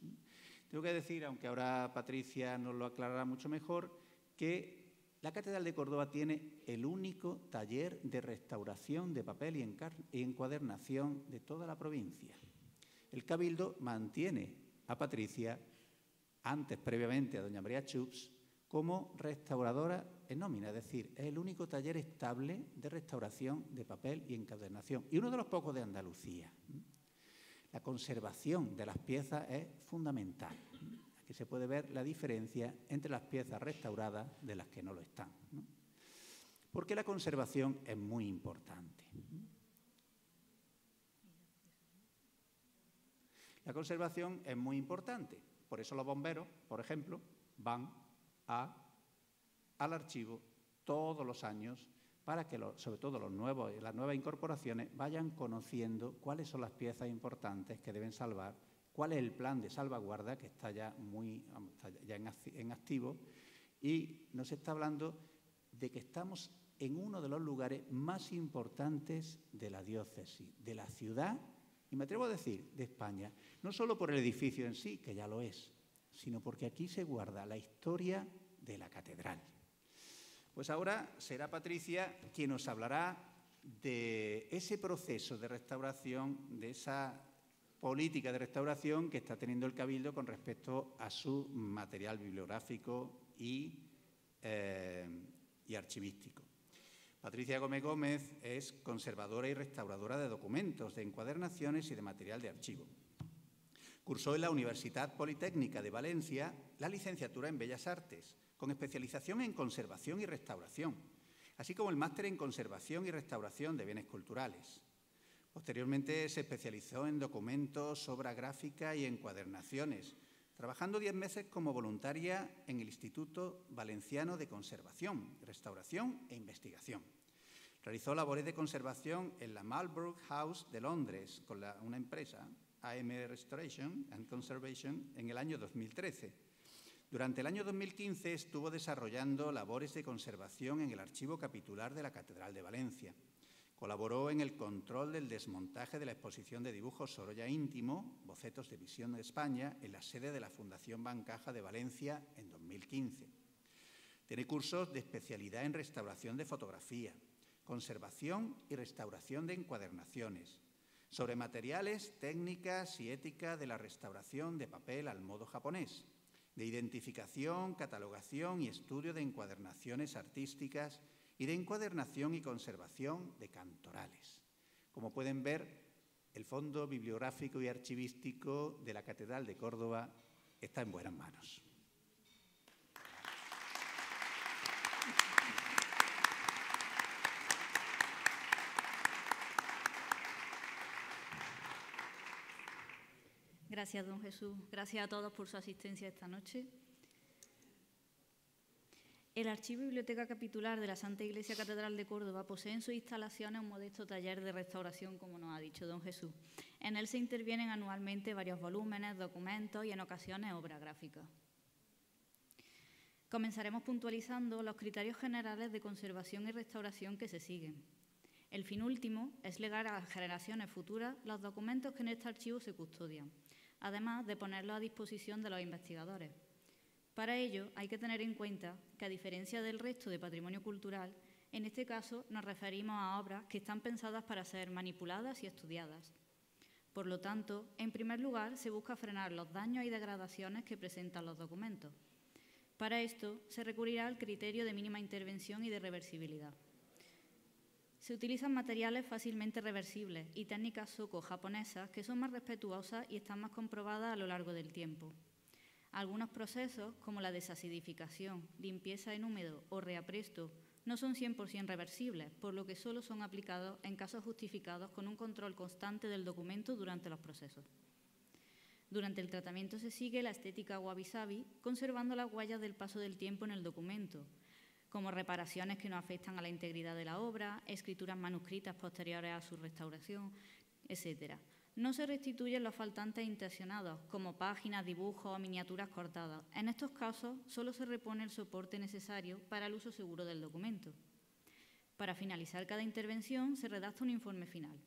Tengo que decir, aunque ahora Patricia nos lo aclarará mucho mejor, que la Catedral de Córdoba tiene el único taller de restauración de papel y encuadernación de toda la provincia. El Cabildo mantiene a Patricia, previamente a doña María Chups, como restauradora en nómina, es decir, es el único taller estable de restauración de papel y encuadernación y uno de los pocos de Andalucía. La conservación de las piezas es fundamental. Aquí se puede ver la diferencia entre las piezas restauradas de las que no lo están, ¿no? Porque la conservación es muy importante. La conservación es muy importante. Por eso los bomberos, por ejemplo, van al archivo todos los años para que, sobre todo las nuevas incorporaciones, vayan conociendo cuáles son las piezas importantes que deben salvar, cuál es el plan de salvaguarda que está ya en activo, y nos está hablando de que estamos en uno de los lugares más importantes de la diócesis, de la ciudad, y me atrevo a decir, de España, no solo por el edificio en sí, que ya lo es, sino porque aquí se guarda la historia de la catedral. Pues ahora será Patricia quien nos hablará de ese proceso de restauración, de esa política de restauración que está teniendo el Cabildo con respecto a su material bibliográfico y archivístico. Patricia Gómez Gómez es conservadora y restauradora de documentos, de encuadernaciones y de material de archivo. Cursó en la Universidad Politécnica de Valencia la licenciatura en Bellas Artes, con especialización en conservación y restauración, así como el máster en conservación y restauración de bienes culturales. Posteriormente se especializó en documentos, obra gráfica y encuadernaciones, trabajando 10 meses como voluntaria en el Instituto Valenciano de Conservación, Restauración e Investigación. Realizó labores de conservación en la Marlborough House de Londres con una empresa, AM Restoration and Conservation, en el año 2013. Durante el año 2015 estuvo desarrollando labores de conservación en el Archivo Capitular de la Catedral de Valencia. Colaboró en el control del desmontaje de la exposición de dibujos Sorolla Íntimo, bocetos de visión de España, en la sede de la Fundación Bancaja de Valencia en 2015. Tiene cursos de especialidad en restauración de fotografía, conservación y restauración de encuadernaciones, sobre materiales, técnicas y ética de la restauración de papel al modo japonés, de identificación, catalogación y estudio de encuadernaciones artísticas y de encuadernación y conservación de cantorales. Como pueden ver, el fondo bibliográfico y archivístico de la Catedral de Córdoba está en buenas manos. Gracias, don Jesús. Gracias a todos por su asistencia esta noche. El Archivo y Biblioteca Capitular de la Santa Iglesia Catedral de Córdoba posee en sus instalaciones un modesto taller de restauración, como nos ha dicho don Jesús. En él se intervienen anualmente varios volúmenes, documentos y en ocasiones obras gráficas. Comenzaremos puntualizando los criterios generales de conservación y restauración que se siguen. El fin último es legar a las generaciones futuras los documentos que en este archivo se custodian, además de ponerlos a disposición de los investigadores. Para ello, hay que tener en cuenta que, a diferencia del resto de patrimonio cultural, en este caso nos referimos a obras que están pensadas para ser manipuladas y estudiadas. Por lo tanto, en primer lugar, se busca frenar los daños y degradaciones que presentan los documentos. Para esto, se recurrirá al criterio de mínima intervención y de reversibilidad. Se utilizan materiales fácilmente reversibles y técnicas soco japonesas que son más respetuosas y están más comprobadas a lo largo del tiempo. Algunos procesos, como la desasidificación, limpieza en húmedo o reapresto, no son 100% reversibles, por lo que solo son aplicados en casos justificados con un control constante del documento durante los procesos. Durante el tratamiento se sigue la estética wabi-sabi, conservando las huellas del paso del tiempo en el documento, como reparaciones que no afectan a la integridad de la obra, escrituras manuscritas posteriores a su restauración, etc. No se restituyen los faltantes intencionados, como páginas, dibujos o miniaturas cortadas. En estos casos, solo se repone el soporte necesario para el uso seguro del documento. Para finalizar cada intervención, se redacta un informe final.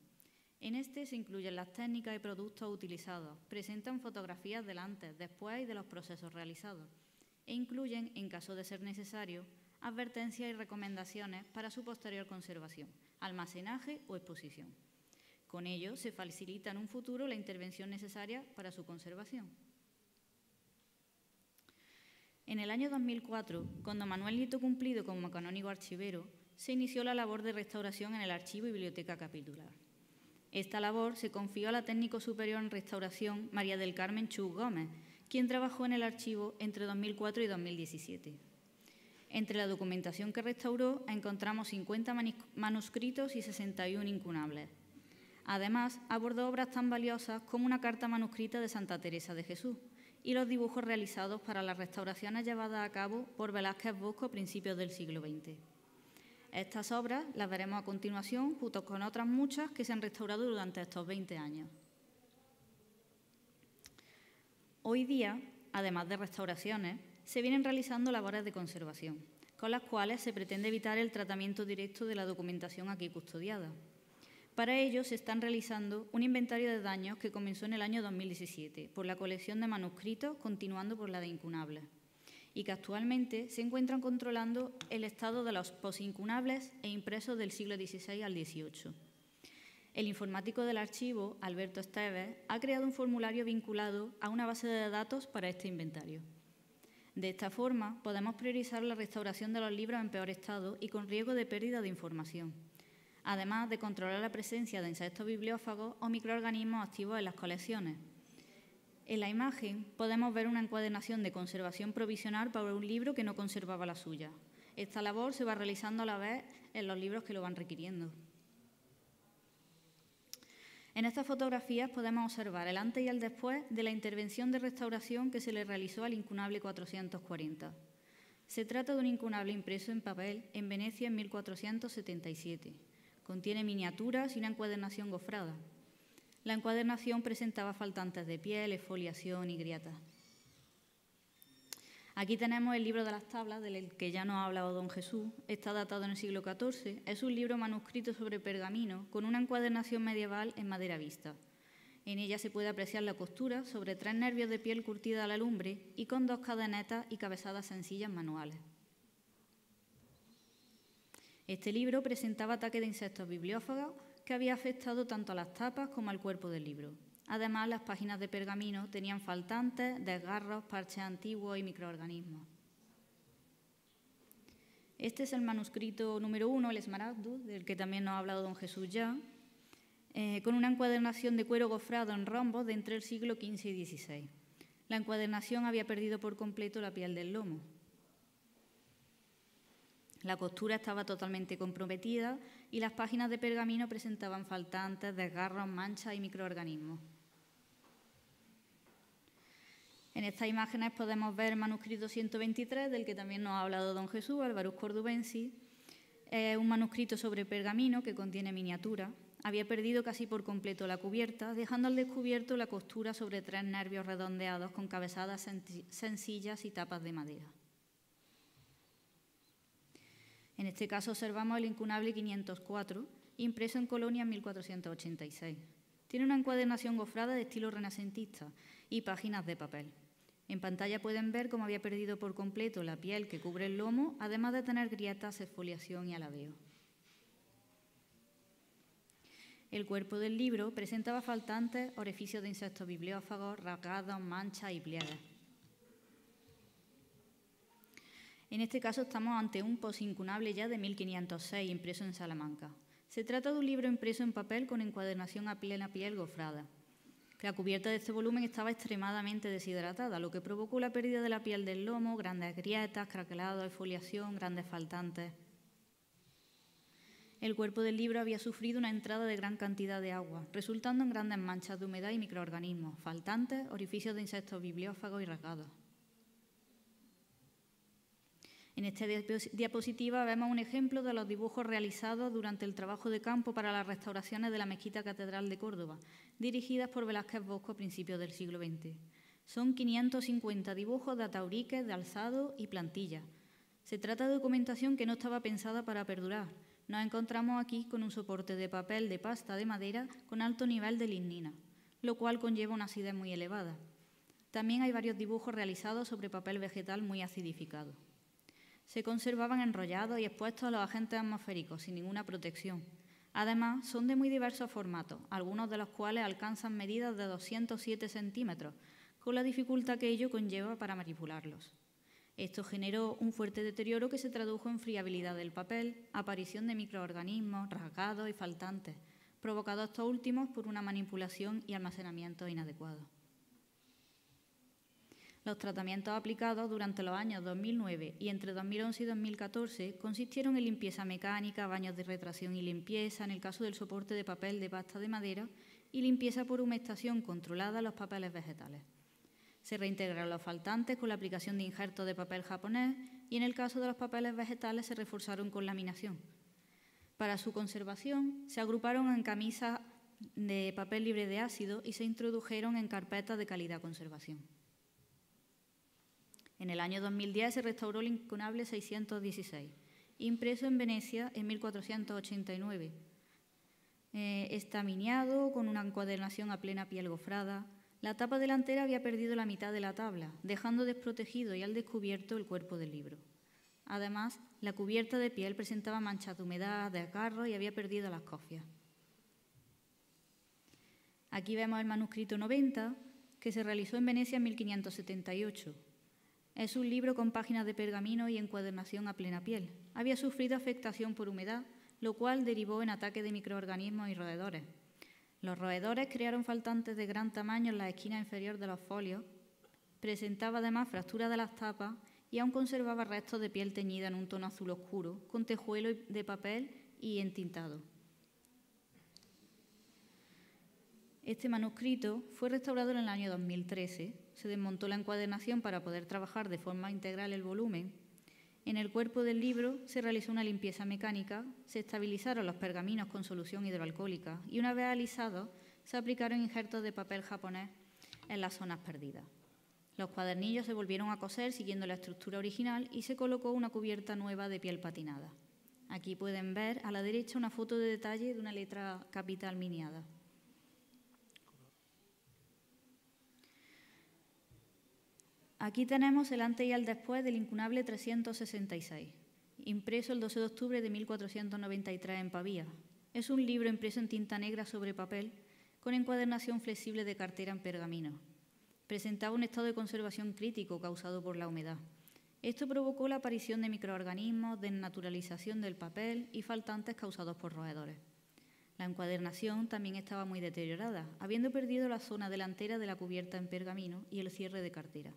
En este se incluyen las técnicas y productos utilizados, presentan fotografías del antes, después y de los procesos realizados, e incluyen, en caso de ser necesario, advertencias y recomendaciones para su posterior conservación, almacenaje o exposición. Con ello, se facilita en un futuro la intervención necesaria para su conservación. En el año 2004, con don Manuel Nieto Cumplido como canónigo archivero, se inició la labor de restauración en el Archivo y Biblioteca Capitular. Esta labor se confió a la técnico superior en restauración María del Carmen Chus Gómez, quien trabajó en el archivo entre 2004 y 2017. Entre la documentación que restauró encontramos 50 manuscritos y 61 incunables. Además, abordó obras tan valiosas como una carta manuscrita de Santa Teresa de Jesús y los dibujos realizados para las restauraciones llevadas a cabo por Velázquez Bosco a principios del siglo XX. Estas obras las veremos a continuación, junto con otras muchas que se han restaurado durante estos 20 años. Hoy día, además de restauraciones, se vienen realizando labores de conservación, con las cuales se pretende evitar el tratamiento directo de la documentación aquí custodiada. Para ello, se están realizando un inventario de daños que comenzó en el año 2017 por la colección de manuscritos, continuando por la de incunables, y que actualmente se encuentran controlando el estado de los posincunables e impresos del siglo XVI al XVIII. El informático del archivo, Alberto Esteves, ha creado un formulario vinculado a una base de datos para este inventario. De esta forma, podemos priorizar la restauración de los libros en peor estado y con riesgo de pérdida de información, además de controlar la presencia de insectos bibliófagos o microorganismos activos en las colecciones. En la imagen podemos ver una encuadernación de conservación provisional para un libro que no conservaba la suya. Esta labor se va realizando a la vez en los libros que lo van requiriendo. En estas fotografías podemos observar el antes y el después de la intervención de restauración que se le realizó al incunable 440. Se trata de un incunable impreso en papel en Venecia en 1477. Contiene miniaturas y una encuadernación gofrada. La encuadernación presentaba faltantes de piel, exfoliación y grietas. Aquí tenemos el libro de las tablas, del que ya nos ha hablado don Jesús. Está datado en el siglo XIV. Es un libro manuscrito sobre pergamino con una encuadernación medieval en madera vista. En ella se puede apreciar la costura sobre 3 nervios de piel curtida a la lumbre y con 2 cadenetas y cabezadas sencillas manuales. Este libro presentaba ataques de insectos bibliófagos que había afectado tanto a las tapas como al cuerpo del libro. Además, las páginas de pergamino tenían faltantes, desgarros, parches antiguos y microorganismos. Este es el manuscrito número 1, el Esmaragdu, del que también nos ha hablado don Jesús ya, con una encuadernación de cuero gofrado en rombos de entre el siglo XV y XVI. La encuadernación había perdido por completo la piel del lomo. La costura estaba totalmente comprometida y las páginas de pergamino presentaban faltantes, desgarros, manchas y microorganismos. En estas imágenes podemos ver el manuscrito 123, del que también nos ha hablado don Jesús, Álvarez Cordubensis. Es un manuscrito sobre pergamino que contiene miniaturas. Había perdido casi por completo la cubierta, dejando al descubierto la costura sobre 3 nervios redondeados con cabezadas sencillas y tapas de madera. En este caso observamos el incunable 504, impreso en Colonia en 1486. Tiene una encuadernación gofrada de estilo renacentista y páginas de papel. En pantalla pueden ver cómo había perdido por completo la piel que cubre el lomo, además de tener grietas, exfoliación y alabeo. El cuerpo del libro presentaba faltantes, orificios de insectos bibliófagos, rasgados, manchas y pliegues. En este caso estamos ante un posincunable ya de 1506, impreso en Salamanca. Se trata de un libro impreso en papel con encuadernación a plena piel gofrada. La cubierta de este volumen estaba extremadamente deshidratada, lo que provocó la pérdida de la piel del lomo, grandes grietas, craquelado, exfoliación, grandes faltantes. El cuerpo del libro había sufrido una entrada de gran cantidad de agua, resultando en grandes manchas de humedad y microorganismos, faltantes, orificios de insectos bibliófagos y rasgados. En esta diapositiva vemos un ejemplo de los dibujos realizados durante el trabajo de campo para las restauraciones de la Mezquita Catedral de Córdoba, dirigidas por Velázquez Bosco a principios del siglo XX. Son 550 dibujos de atauriques, de alzado y plantillas. Se trata de documentación que no estaba pensada para perdurar. Nos encontramos aquí con un soporte de papel de pasta de madera con alto nivel de lignina, lo cual conlleva una acidez muy elevada. También hay varios dibujos realizados sobre papel vegetal muy acidificado. Se conservaban enrollados y expuestos a los agentes atmosféricos sin ninguna protección. Además, son de muy diversos formatos, algunos de los cuales alcanzan medidas de 207 centímetros, con la dificultad que ello conlleva para manipularlos. Esto generó un fuerte deterioro que se tradujo en friabilidad del papel, aparición de microorganismos, rasgados y faltantes, provocados estos últimos por una manipulación y almacenamiento inadecuados. Los tratamientos aplicados durante los años 2009 y entre 2011 y 2014 consistieron en limpieza mecánica, baños de retracción y limpieza en el caso del soporte de papel de pasta de madera y limpieza por humectación controlada en los papeles vegetales. Se reintegraron los faltantes con la aplicación de injertos de papel japonés y en el caso de los papeles vegetales se reforzaron con laminación. Para su conservación se agruparon en camisas de papel libre de ácido y se introdujeron en carpetas de calidad conservación. En el año 2010 se restauró el incunable 616, impreso en Venecia en 1489. Estamiñado, con una encuadernación a plena piel gofrada. La tapa delantera había perdido la mitad de la tabla, dejando desprotegido y al descubierto el cuerpo del libro. Además, la cubierta de piel presentaba manchas de humedad, de acarro y había perdido las cofias. Aquí vemos el manuscrito 90, que se realizó en Venecia en 1578. Es un libro con páginas de pergamino y encuadernación a plena piel. Había sufrido afectación por humedad, lo cual derivó en ataques de microorganismos y roedores. Los roedores crearon faltantes de gran tamaño en la esquina inferior de los folios, presentaba además fracturas de las tapas y aún conservaba restos de piel teñida en un tono azul oscuro, con tejuelo de papel y entintado. Este manuscrito fue restaurado en el año 2013, se desmontó la encuadernación para poder trabajar de forma integral el volumen. En el cuerpo del libro se realizó una limpieza mecánica, se estabilizaron los pergaminos con solución hidroalcohólica y una vez alisados se aplicaron injertos de papel japonés en las zonas perdidas. Los cuadernillos se volvieron a coser siguiendo la estructura original y se colocó una cubierta nueva de piel patinada. Aquí pueden ver a la derecha una foto de detalle de una letra capital miniada. Aquí tenemos el antes y el después del incunable 366, impreso el 12 de octubre de 1493 en Pavía. Es un libro impreso en tinta negra sobre papel con encuadernación flexible de cartera en pergamino. Presentaba un estado de conservación crítico causado por la humedad. Esto provocó la aparición de microorganismos, desnaturalización del papel y faltantes causados por roedores. La encuadernación también estaba muy deteriorada, habiendo perdido la zona delantera de la cubierta en pergamino y el cierre de cartera.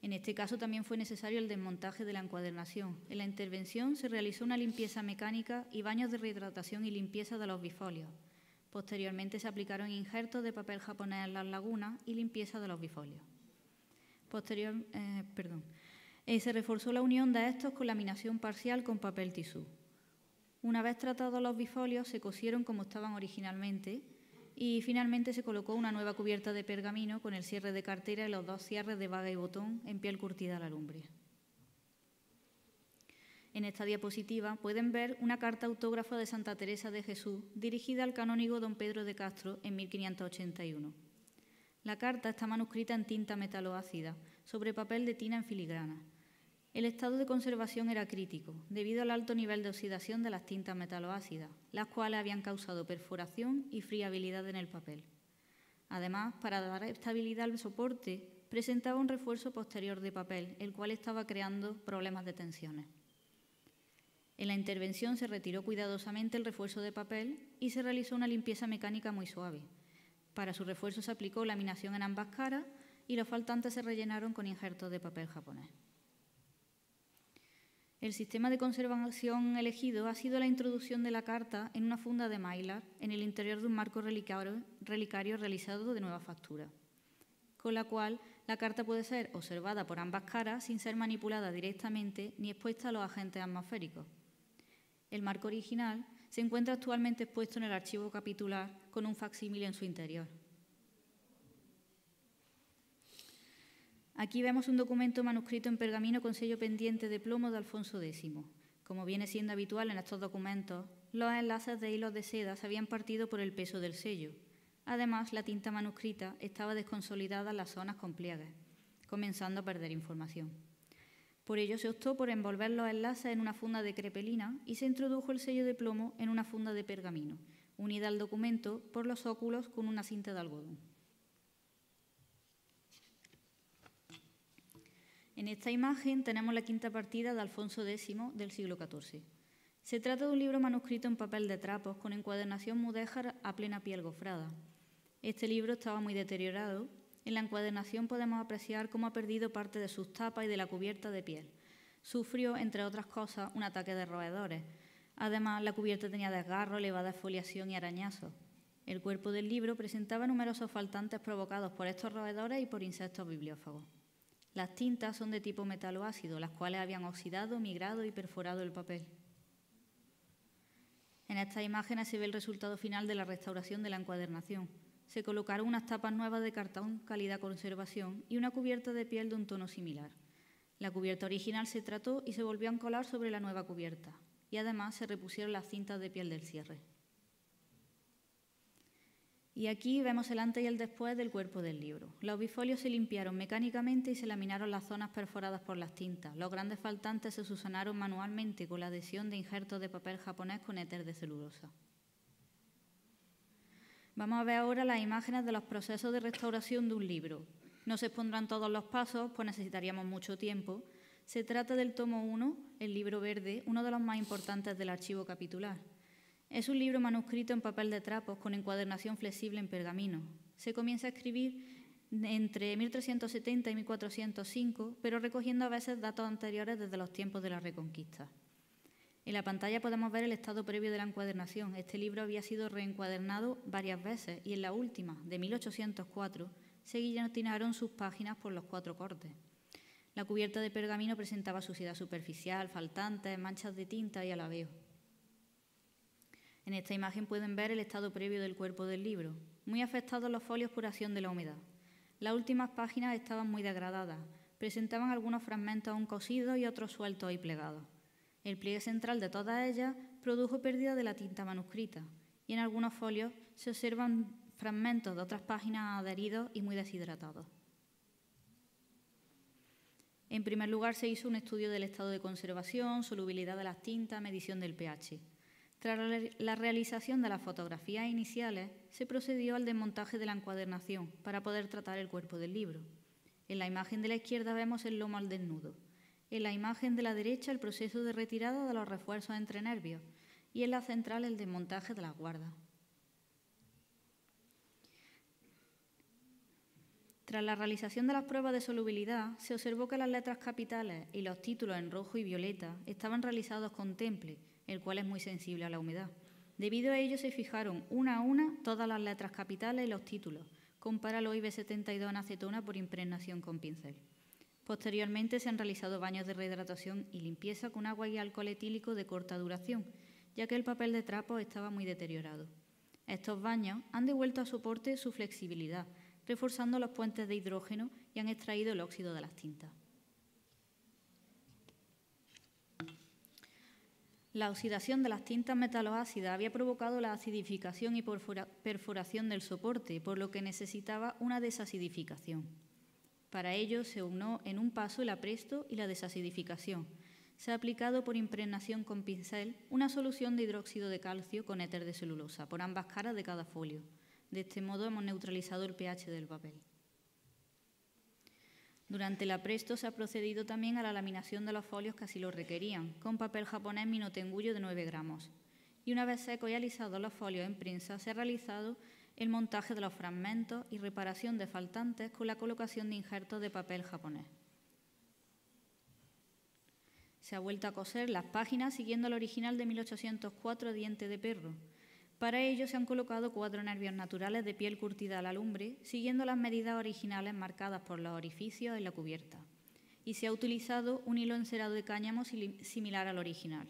En este caso también fue necesario el desmontaje de la encuadernación. En la intervención se realizó una limpieza mecánica y baños de rehidratación y limpieza de los bifolios. Posteriormente se aplicaron injertos de papel japonés en las lagunas y limpieza de los bifolios. Se reforzó la unión de estos con laminación parcial con papel tisú. Una vez tratados los bifolios se cosieron como estaban originalmente y finalmente se colocó una nueva cubierta de pergamino con el cierre de cartera y los dos cierres de vaga y botón en piel curtida a la lumbre. En esta diapositiva pueden ver una carta autógrafa de Santa Teresa de Jesús dirigida al canónigo don Pedro de Castro en 1581. La carta está manuscrita en tinta metaloácida sobre papel de tina en filigrana. El estado de conservación era crítico, debido al alto nivel de oxidación de las tintas metaloácidas, las cuales habían causado perforación y friabilidad en el papel. Además, para dar estabilidad al soporte, presentaba un refuerzo posterior de papel, el cual estaba creando problemas de tensiones. En la intervención se retiró cuidadosamente el refuerzo de papel y se realizó una limpieza mecánica muy suave. Para su refuerzo se aplicó laminación en ambas caras y los faltantes se rellenaron con injertos de papel japonés. El sistema de conservación elegido ha sido la introducción de la carta en una funda de mylar en el interior de un marco relicario realizado de nueva factura, con la cual la carta puede ser observada por ambas caras sin ser manipulada directamente ni expuesta a los agentes atmosféricos. El marco original se encuentra actualmente expuesto en el archivo capitular con un facsímile en su interior. Aquí vemos un documento manuscrito en pergamino con sello pendiente de plomo de Alfonso X. Como viene siendo habitual en estos documentos, los enlaces de hilos de seda se habían partido por el peso del sello. Además, la tinta manuscrita estaba desconsolidada en las zonas con pliegues, comenzando a perder información. Por ello se optó por envolver los enlaces en una funda de crepelina y se introdujo el sello de plomo en una funda de pergamino, unida al documento por los óculos con una cinta de algodón. En esta imagen tenemos la quinta partida de Alfonso X del siglo XIV. Se trata de un libro manuscrito en papel de trapos con encuadernación mudéjar a plena piel gofrada. Este libro estaba muy deteriorado. En la encuadernación podemos apreciar cómo ha perdido parte de sus tapas y de la cubierta de piel. Sufrió, entre otras cosas, un ataque de roedores. Además, la cubierta tenía desgarro, elevada exfoliación y arañazos. El cuerpo del libro presentaba numerosos faltantes provocados por estos roedores y por insectos bibliófagos. Las tintas son de tipo metaloácido, las cuales habían oxidado, migrado y perforado el papel. En estas imágenes se ve el resultado final de la restauración de la encuadernación. Se colocaron unas tapas nuevas de cartón calidad conservación y una cubierta de piel de un tono similar. La cubierta original se trató y se volvió a encolar sobre la nueva cubierta, y además se repusieron las cintas de piel del cierre. Y aquí vemos el antes y el después del cuerpo del libro. Los bifolios se limpiaron mecánicamente y se laminaron las zonas perforadas por las tintas. Los grandes faltantes se subsanaron manualmente con la adhesión de injertos de papel japonés con éter de celulosa. Vamos a ver ahora las imágenes de los procesos de restauración de un libro. No se expondrán todos los pasos, pues necesitaríamos mucho tiempo. Se trata del tomo 1, el libro verde, uno de los más importantes del archivo capitular. Es un libro manuscrito en papel de trapos con encuadernación flexible en pergamino. Se comienza a escribir entre 1370 y 1405, pero recogiendo a veces datos anteriores desde los tiempos de la Reconquista. En la pantalla podemos ver el estado previo de la encuadernación. Este libro había sido reencuadernado varias veces y en la última, de 1804, se guillotinaron sus páginas por los 4 cortes. La cubierta de pergamino presentaba suciedad superficial, faltantes, manchas de tinta y alabeo. En esta imagen pueden ver el estado previo del cuerpo del libro, muy afectados los folios por acción de la humedad. Las últimas páginas estaban muy degradadas, presentaban algunos fragmentos aún cosidos y otros sueltos y plegados. El pliegue central de todas ellas produjo pérdida de la tinta manuscrita y en algunos folios se observan fragmentos de otras páginas adheridos y muy deshidratados. En primer lugar se hizo un estudio del estado de conservación, solubilidad de las tintas, medición del pH. Tras la realización de las fotografías iniciales, se procedió al desmontaje de la encuadernación para poder tratar el cuerpo del libro. En la imagen de la izquierda vemos el lomo al desnudo. En la imagen de la derecha el proceso de retirada de los refuerzos entre nervios y en la central el desmontaje de las guardas. Tras la realización de las pruebas de solubilidad, se observó que las letras capitales y los títulos en rojo y violeta estaban realizados con temple, el cual es muy sensible a la humedad. Debido a ello se fijaron una a una todas las letras capitales y los títulos, con paraloid 72 en acetona por impregnación con pincel. Posteriormente se han realizado baños de rehidratación y limpieza con agua y alcohol etílico de corta duración, ya que el papel de trapo estaba muy deteriorado. Estos baños han devuelto a soporte su flexibilidad, reforzando los puentes de hidrógeno y han extraído el óxido de las tintas. La oxidación de las tintas metaloácidas había provocado la acidificación y perforación del soporte, por lo que necesitaba una desacidificación. Para ello se unió en un paso el apresto y la desacidificación. Se ha aplicado por impregnación con pincel una solución de hidróxido de calcio con éter de celulosa por ambas caras de cada folio. De este modo hemos neutralizado el pH del papel. Durante el apresto se ha procedido también a la laminación de los folios que así lo requerían, con papel japonés minotengullo de 9 gramos. Y una vez secos y alisados los folios en prensa, se ha realizado el montaje de los fragmentos y reparación de faltantes con la colocación de injertos de papel japonés. Se ha vuelto a coser las páginas siguiendo el original de 1804, Diente de perro. Para ello se han colocado 4 nervios naturales de piel curtida a la lumbre, siguiendo las medidas originales marcadas por los orificios en la cubierta. Y se ha utilizado un hilo encerado de cáñamo similar al original.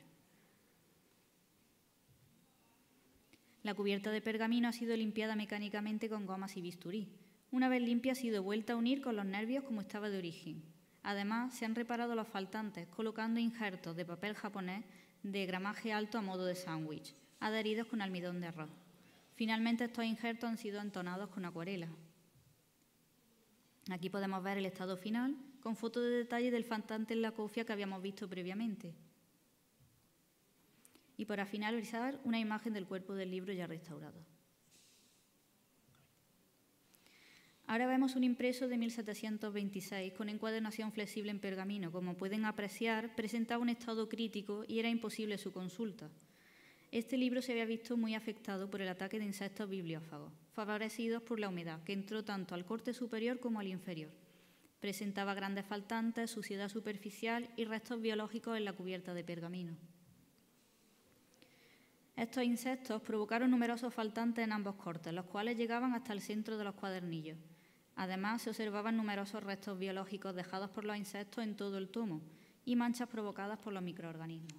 La cubierta de pergamino ha sido limpiada mecánicamente con gomas y bisturí. Una vez limpia ha sido vuelta a unir con los nervios como estaba de origen. Además, se han reparado los faltantes colocando injertos de papel japonés de gramaje alto a modo de sándwich, adheridos con almidón de arroz. Finalmente, estos injertos han sido entonados con acuarela. Aquí podemos ver el estado final, con fotos de detalle del faltante en la cofia que habíamos visto previamente. Y para finalizar, una imagen del cuerpo del libro ya restaurado. Ahora vemos un impreso de 1726 con encuadernación flexible en pergamino. Como pueden apreciar, presentaba un estado crítico y era imposible su consulta. Este libro se había visto muy afectado por el ataque de insectos bibliófagos, favorecidos por la humedad, que entró tanto al corte superior como al inferior. Presentaba grandes faltantes, suciedad superficial y restos biológicos en la cubierta de pergamino. Estos insectos provocaron numerosos faltantes en ambos cortes, los cuales llegaban hasta el centro de los cuadernillos. Además, se observaban numerosos restos biológicos dejados por los insectos en todo el tomo y manchas provocadas por los microorganismos.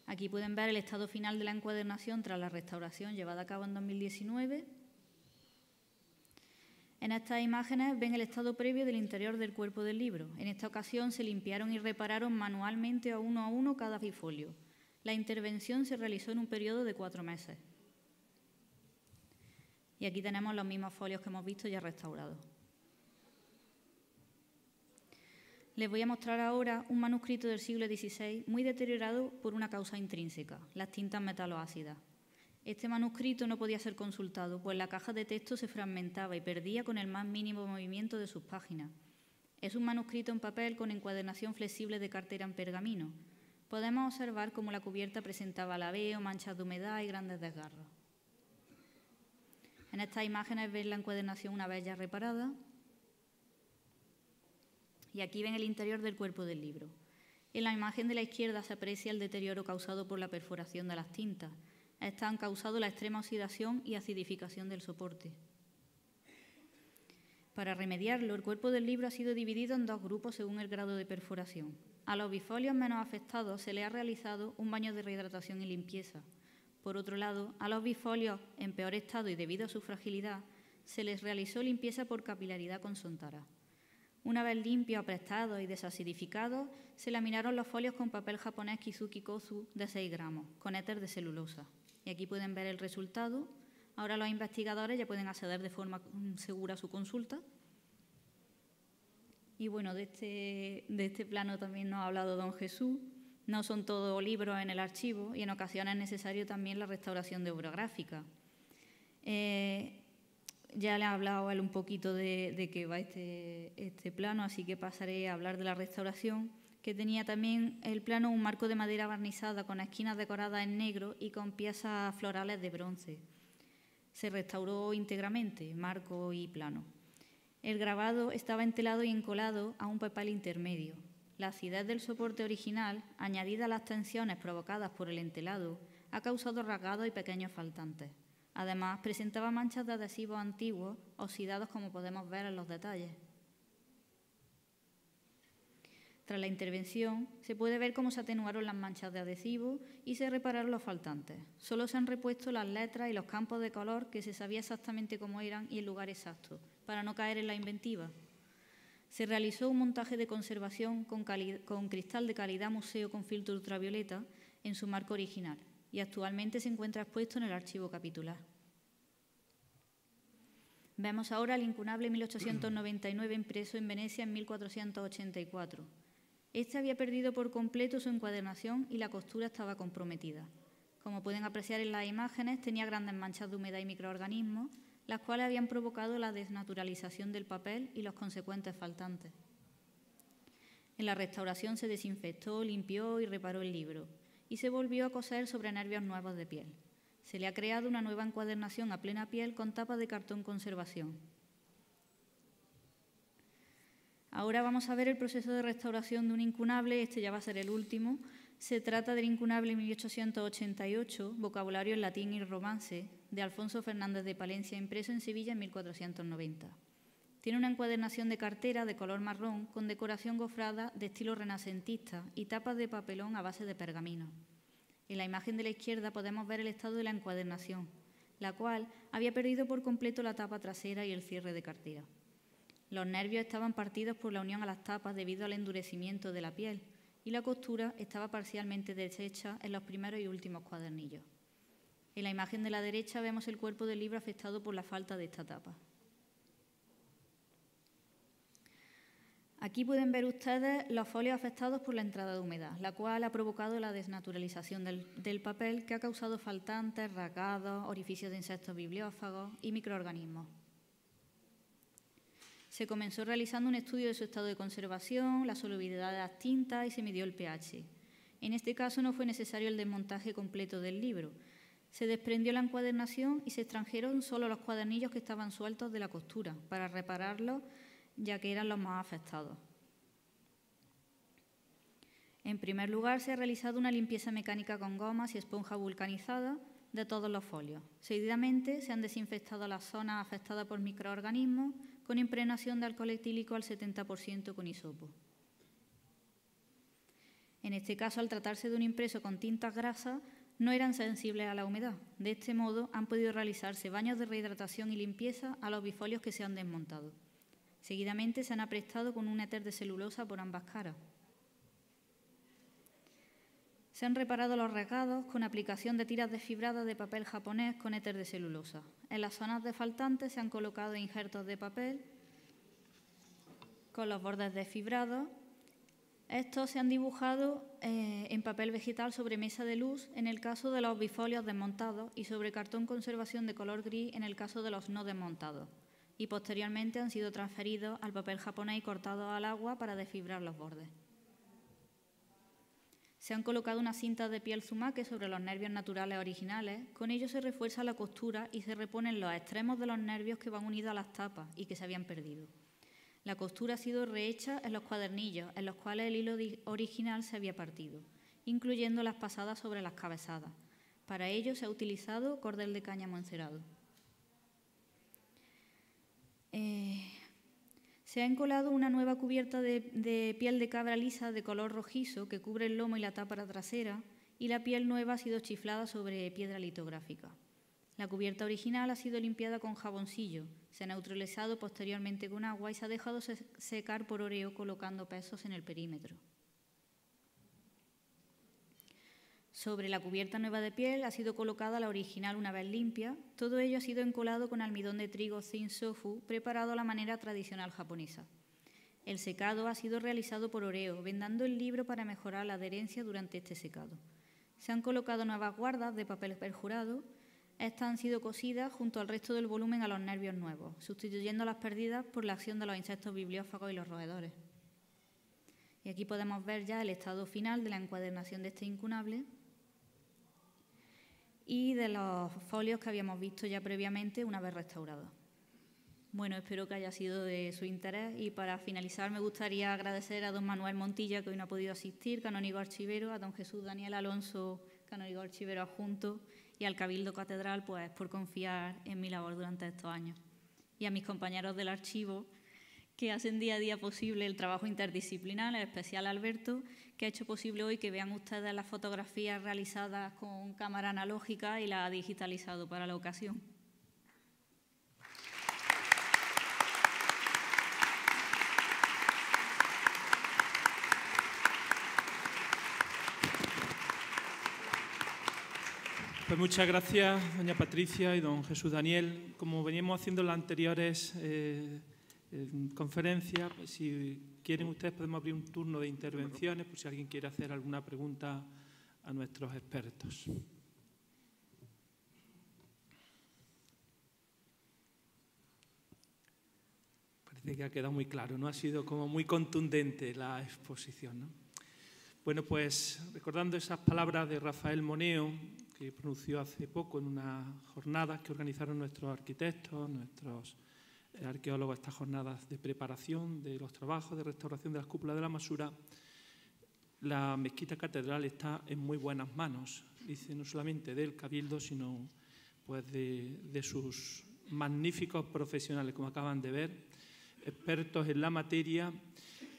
Aquí pueden ver el estado final de la encuadernación tras la restauración llevada a cabo en 2019. En estas imágenes ven el estado previo del interior del cuerpo del libro. En esta ocasión se limpiaron y repararon manualmente a uno cada bifolio. La intervención se realizó en un periodo de 4 meses. Y aquí tenemos los mismos folios que hemos visto ya restaurados. Les voy a mostrar ahora un manuscrito del siglo XVI muy deteriorado por una causa intrínseca, las tintas metaloácidas. Este manuscrito no podía ser consultado, pues la caja de texto se fragmentaba y perdía con el más mínimo movimiento de sus páginas. Es un manuscrito en papel con encuadernación flexible de cartera en pergamino. Podemos observar cómo la cubierta presentaba laveo, manchas de humedad y grandes desgarros. En estas imágenes ven la encuadernación una vez ya reparada. Y aquí ven el interior del cuerpo del libro. En la imagen de la izquierda se aprecia el deterioro causado por la perforación de las tintas. Estas han causado la extrema oxidación y acidificación del soporte. Para remediarlo, el cuerpo del libro ha sido dividido en 2 grupos según el grado de perforación. A los bifolios menos afectados se les ha realizado un baño de rehidratación y limpieza. Por otro lado, a los bifolios en peor estado y debido a su fragilidad, se les realizó limpieza por capilaridad con Sontara. Una vez limpios, aprestados y desacidificados, se laminaron los folios con papel japonés Kizuki Kozu de 6 gramos, con éter de celulosa. Y aquí pueden ver el resultado. Ahora los investigadores ya pueden acceder de forma segura a su consulta. Y bueno, de este plano también nos ha hablado don Jesús. No son todos libros en el archivo y en ocasiones es necesario también la restauración de obra gráfica. Ya le ha hablado él un poquito de qué va este plano, así que pasaré a hablar de la restauración, que tenía también el plano un marco de madera barnizada con esquinas decoradas en negro y con piezas florales de bronce. Se restauró íntegramente, marco y plano. El grabado estaba entelado y encolado a un papel intermedio. La acidez del soporte original, añadida a las tensiones provocadas por el entelado, ha causado rasgados y pequeños faltantes. Además, presentaba manchas de adhesivos antiguos, oxidados como podemos ver en los detalles. Tras la intervención, se puede ver cómo se atenuaron las manchas de adhesivo y se repararon los faltantes. Solo se han repuesto las letras y los campos de color que se sabía exactamente cómo eran y el lugar exacto, para no caer en la inventiva. Se realizó un montaje de conservación con cristal de calidad museo con filtro ultravioleta en su marco original y actualmente se encuentra expuesto en el archivo capitular. Vemos ahora el incunable 1899 impreso en Venecia en 1484. Este había perdido por completo su encuadernación y la costura estaba comprometida. Como pueden apreciar en las imágenes, tenía grandes manchas de humedad y microorganismos. las cuales habían provocado la desnaturalización del papel y los consecuentes faltantes. En la restauración se desinfectó, limpió y reparó el libro, y se volvió a coser sobre nervios nuevos de piel. Se le ha creado una nueva encuadernación a plena piel con tapas de cartón conservación. Ahora vamos a ver el proceso de restauración de un incunable, este ya va a ser el último. Se trata del incunable 1888, vocabulario en latín y romance, de Alfonso Fernández de Palencia, impreso en Sevilla en 1490. Tiene una encuadernación de cartera de color marrón con decoración gofrada de estilo renacentista y tapas de papelón a base de pergamino. En la imagen de la izquierda podemos ver el estado de la encuadernación, la cual había perdido por completo la tapa trasera y el cierre de cartera. Los nervios estaban partidos por la unión a las tapas debido al endurecimiento de la piel y la costura estaba parcialmente deshecha en los primeros y últimos cuadernillos. En la imagen de la derecha vemos el cuerpo del libro afectado por la falta de esta tapa. Aquí pueden ver ustedes los folios afectados por la entrada de humedad, la cual ha provocado la desnaturalización del papel, que ha causado faltantes, rasgados, orificios de insectos bibliófagos y microorganismos. Se comenzó realizando un estudio de su estado de conservación, la solubilidad de las tintas y se midió el pH. En este caso no fue necesario el desmontaje completo del libro. Se desprendió la encuadernación y se extrajeron solo los cuadernillos que estaban sueltos de la costura para repararlos, ya que eran los más afectados. En primer lugar, se ha realizado una limpieza mecánica con gomas y esponja vulcanizada de todos los folios. Seguidamente, se han desinfectado las zonas afectadas por microorganismos con impregnación de alcohol etílico al 70% con hisopo. En este caso, al tratarse de un impreso con tintas grasas, no eran sensibles a la humedad. De este modo, han podido realizarse baños de rehidratación y limpieza a los bifolios que se han desmontado. Seguidamente, se han aprestado con un éter de celulosa por ambas caras. Se han reparado los rasgados con aplicación de tiras desfibradas de papel japonés con éter de celulosa. En las zonas defaltantes se han colocado injertos de papel con los bordes desfibrados. Estos se han dibujado en papel vegetal sobre mesa de luz en el caso de los bifolios desmontados y sobre cartón conservación de color gris en el caso de los no desmontados. Y posteriormente han sido transferidos al papel japonés y cortados al agua para desfibrar los bordes. Se han colocado unas cintas de piel zumaque sobre los nervios naturales originales. Con ello se refuerza la costura y se reponen los extremos de los nervios que van unidos a las tapas y que se habían perdido. La costura ha sido rehecha en los cuadernillos, en los cuales el hilo original se había partido, incluyendo las pasadas sobre las cabezadas. Para ello se ha utilizado cordel de cáñamo encerado. Se ha encolado una nueva cubierta de piel de cabra lisa de color rojizo que cubre el lomo y la tapa trasera, y la piel nueva ha sido chiflada sobre piedra litográfica. La cubierta original ha sido limpiada con jaboncillo, se ha neutralizado posteriormente con agua y se ha dejado secar por oreo colocando pesos en el perímetro. Sobre la cubierta nueva de piel ha sido colocada la original una vez limpia. Todo ello ha sido encolado con almidón de trigo Thin Sofu, preparado a la manera tradicional japonesa. El secado ha sido realizado por oreo, vendando el libro para mejorar la adherencia durante este secado. Se han colocado nuevas guardas de papel perjurado. Estas han sido cosidas junto al resto del volumen a los nervios nuevos, sustituyendo las perdidas por la acción de los insectos bibliófagos y los roedores. Y aquí podemos ver ya el estado final de la encuadernación de este incunable y de los folios que habíamos visto ya previamente una vez restaurados. Bueno, espero que haya sido de su interés y para finalizar me gustaría agradecer a don Manuel Montilla, que hoy no ha podido asistir, canónigo archivero, a don Jesús Daniel Alonso, canónigo archivero adjunto, y al Cabildo Catedral pues por confiar en mi labor durante estos años. Y a mis compañeros del archivo, que hacen día a día posible el trabajo interdisciplinar, en especial a Alberto, que ha hecho posible hoy que vean ustedes las fotografías realizadas con cámara analógica y las ha digitalizado para la ocasión. Pues muchas gracias, doña Patricia y don Jesús Daniel. Como veníamos haciendo en las anteriores conferencias, pues si quieren ustedes podemos abrir un turno de intervenciones por si alguien quiere hacer alguna pregunta a nuestros expertos. Parece que ha quedado muy claro, ¿no? Ha sido como muy contundente la exposición, ¿no? Bueno, pues recordando esas palabras de Rafael Moneo, que pronunció hace poco en unas jornadas que organizaron nuestros arquitectos, nuestros arqueólogos, estas jornadas de preparación de los trabajos de restauración de las cúpulas de la Masura, la mezquita catedral está en muy buenas manos, dice, no solamente del Cabildo, sino pues de sus magníficos profesionales, como acaban de ver, expertos en la materia,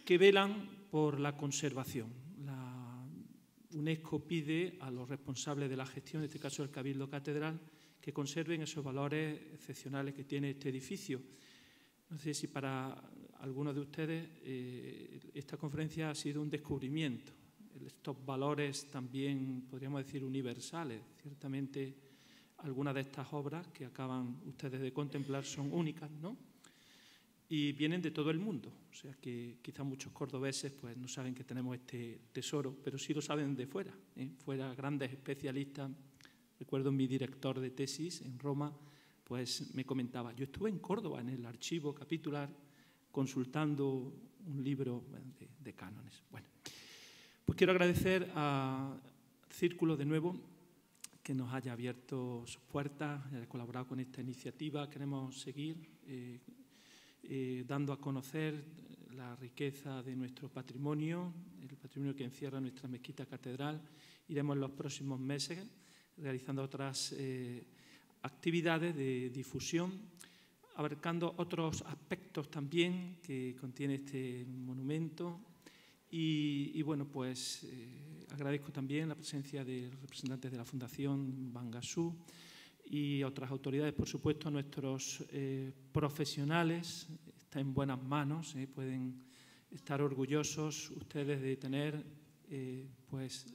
que velan por la conservación. La UNESCO pide a los responsables de la gestión, en este caso el Cabildo Catedral, que conserven esos valores excepcionales que tiene este edificio. No sé si para algunos de ustedes esta conferencia ha sido un descubrimiento. Estos valores también, podríamos decir, universales. Ciertamente, algunas de estas obras que acaban ustedes de contemplar son únicas, ¿no? Y vienen de todo el mundo. O sea que quizás muchos cordobeses pues, no saben que tenemos este tesoro, pero sí lo saben de fuera. Fuera grandes especialistas. Recuerdo mi director de tesis en Roma, pues me comentaba, yo estuve en Córdoba, en el archivo capitular, consultando un libro de cánones. Bueno, pues quiero agradecer a Círculo de nuevo que nos haya abierto sus puertas, haya colaborado con esta iniciativa. Queremos seguir dando a conocer la riqueza de nuestro patrimonio, el patrimonio que encierra nuestra mezquita catedral. Iremos en los próximos meses realizando otras actividades de difusión, abarcando otros aspectos también que contiene este monumento. Y bueno, pues agradezco también la presencia de representantes de la Fundación Bangasú y otras autoridades, por supuesto, a nuestros profesionales. Está en buenas manos, pueden estar orgullosos ustedes de tener pues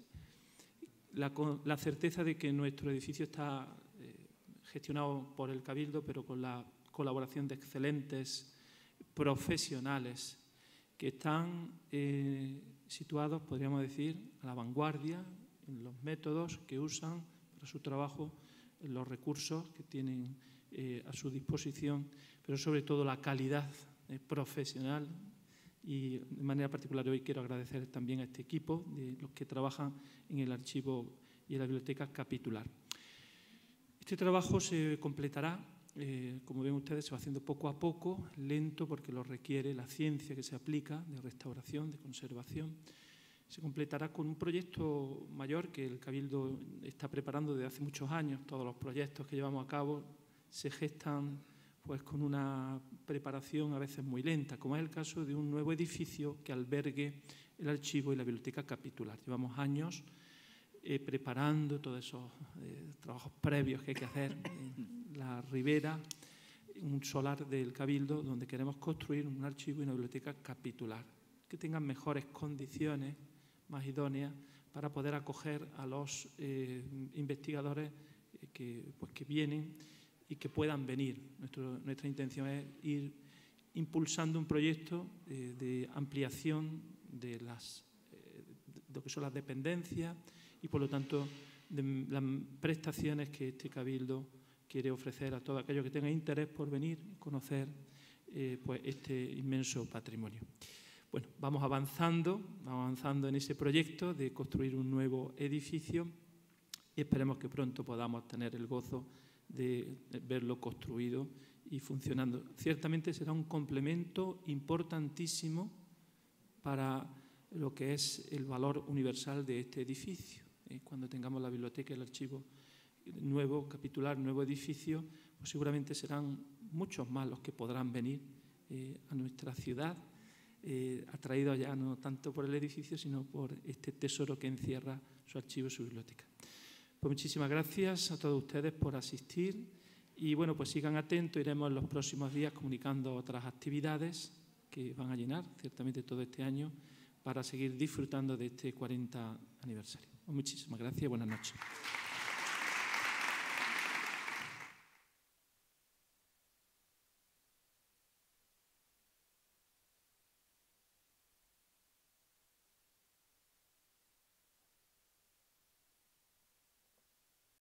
la certeza de que nuestro edificio está gestionado por el Cabildo, pero con la colaboración de excelentes profesionales que están situados, podríamos decir, a la vanguardia en los métodos que usan para su trabajo, en los recursos que tienen a su disposición, pero sobre todo la calidad profesional. Y de manera particular hoy quiero agradecer también a este equipo de los que trabajan en el archivo y en la biblioteca capitular. Este trabajo se completará, como ven ustedes, se va haciendo poco a poco, lento porque lo requiere la ciencia que se aplica de restauración, de conservación. Se completará con un proyecto mayor que el Cabildo está preparando desde hace muchos años. Todos los proyectos que llevamos a cabo se gestan pues, con una preparación a veces muy lenta, como es el caso de un nuevo edificio que albergue el archivo y la biblioteca capitular. Llevamos años preparando todos esos trabajos previos que hay que hacer en la ribera, un solar del Cabildo, donde queremos construir un archivo y una biblioteca capitular, que tengan mejores condiciones, más idóneas, para poder acoger a los investigadores que vienen y que puedan venir. Nuestra intención es ir impulsando un proyecto de ampliación de lo que son las dependencias y, por lo tanto, de las prestaciones que este Cabildo quiere ofrecer a todos aquellos que tengan interés por venir y conocer pues este inmenso patrimonio. Bueno, vamos avanzando en ese proyecto de construir un nuevo edificio y esperemos que pronto podamos tener el gozo de verlo construido y funcionando. Ciertamente será un complemento importantísimo para lo que es el valor universal de este edificio. Cuando tengamos la biblioteca y el archivo nuevo, capitular, nuevo edificio, pues seguramente serán muchos más los que podrán venir a nuestra ciudad, atraídos ya no tanto por el edificio, sino por este tesoro que encierra su archivo y su biblioteca. Pues muchísimas gracias a todos ustedes por asistir y bueno, pues sigan atentos, iremos en los próximos días comunicando otras actividades que van a llenar ciertamente todo este año para seguir disfrutando de este 40 aniversario. Muchísimas gracias y buenas noches.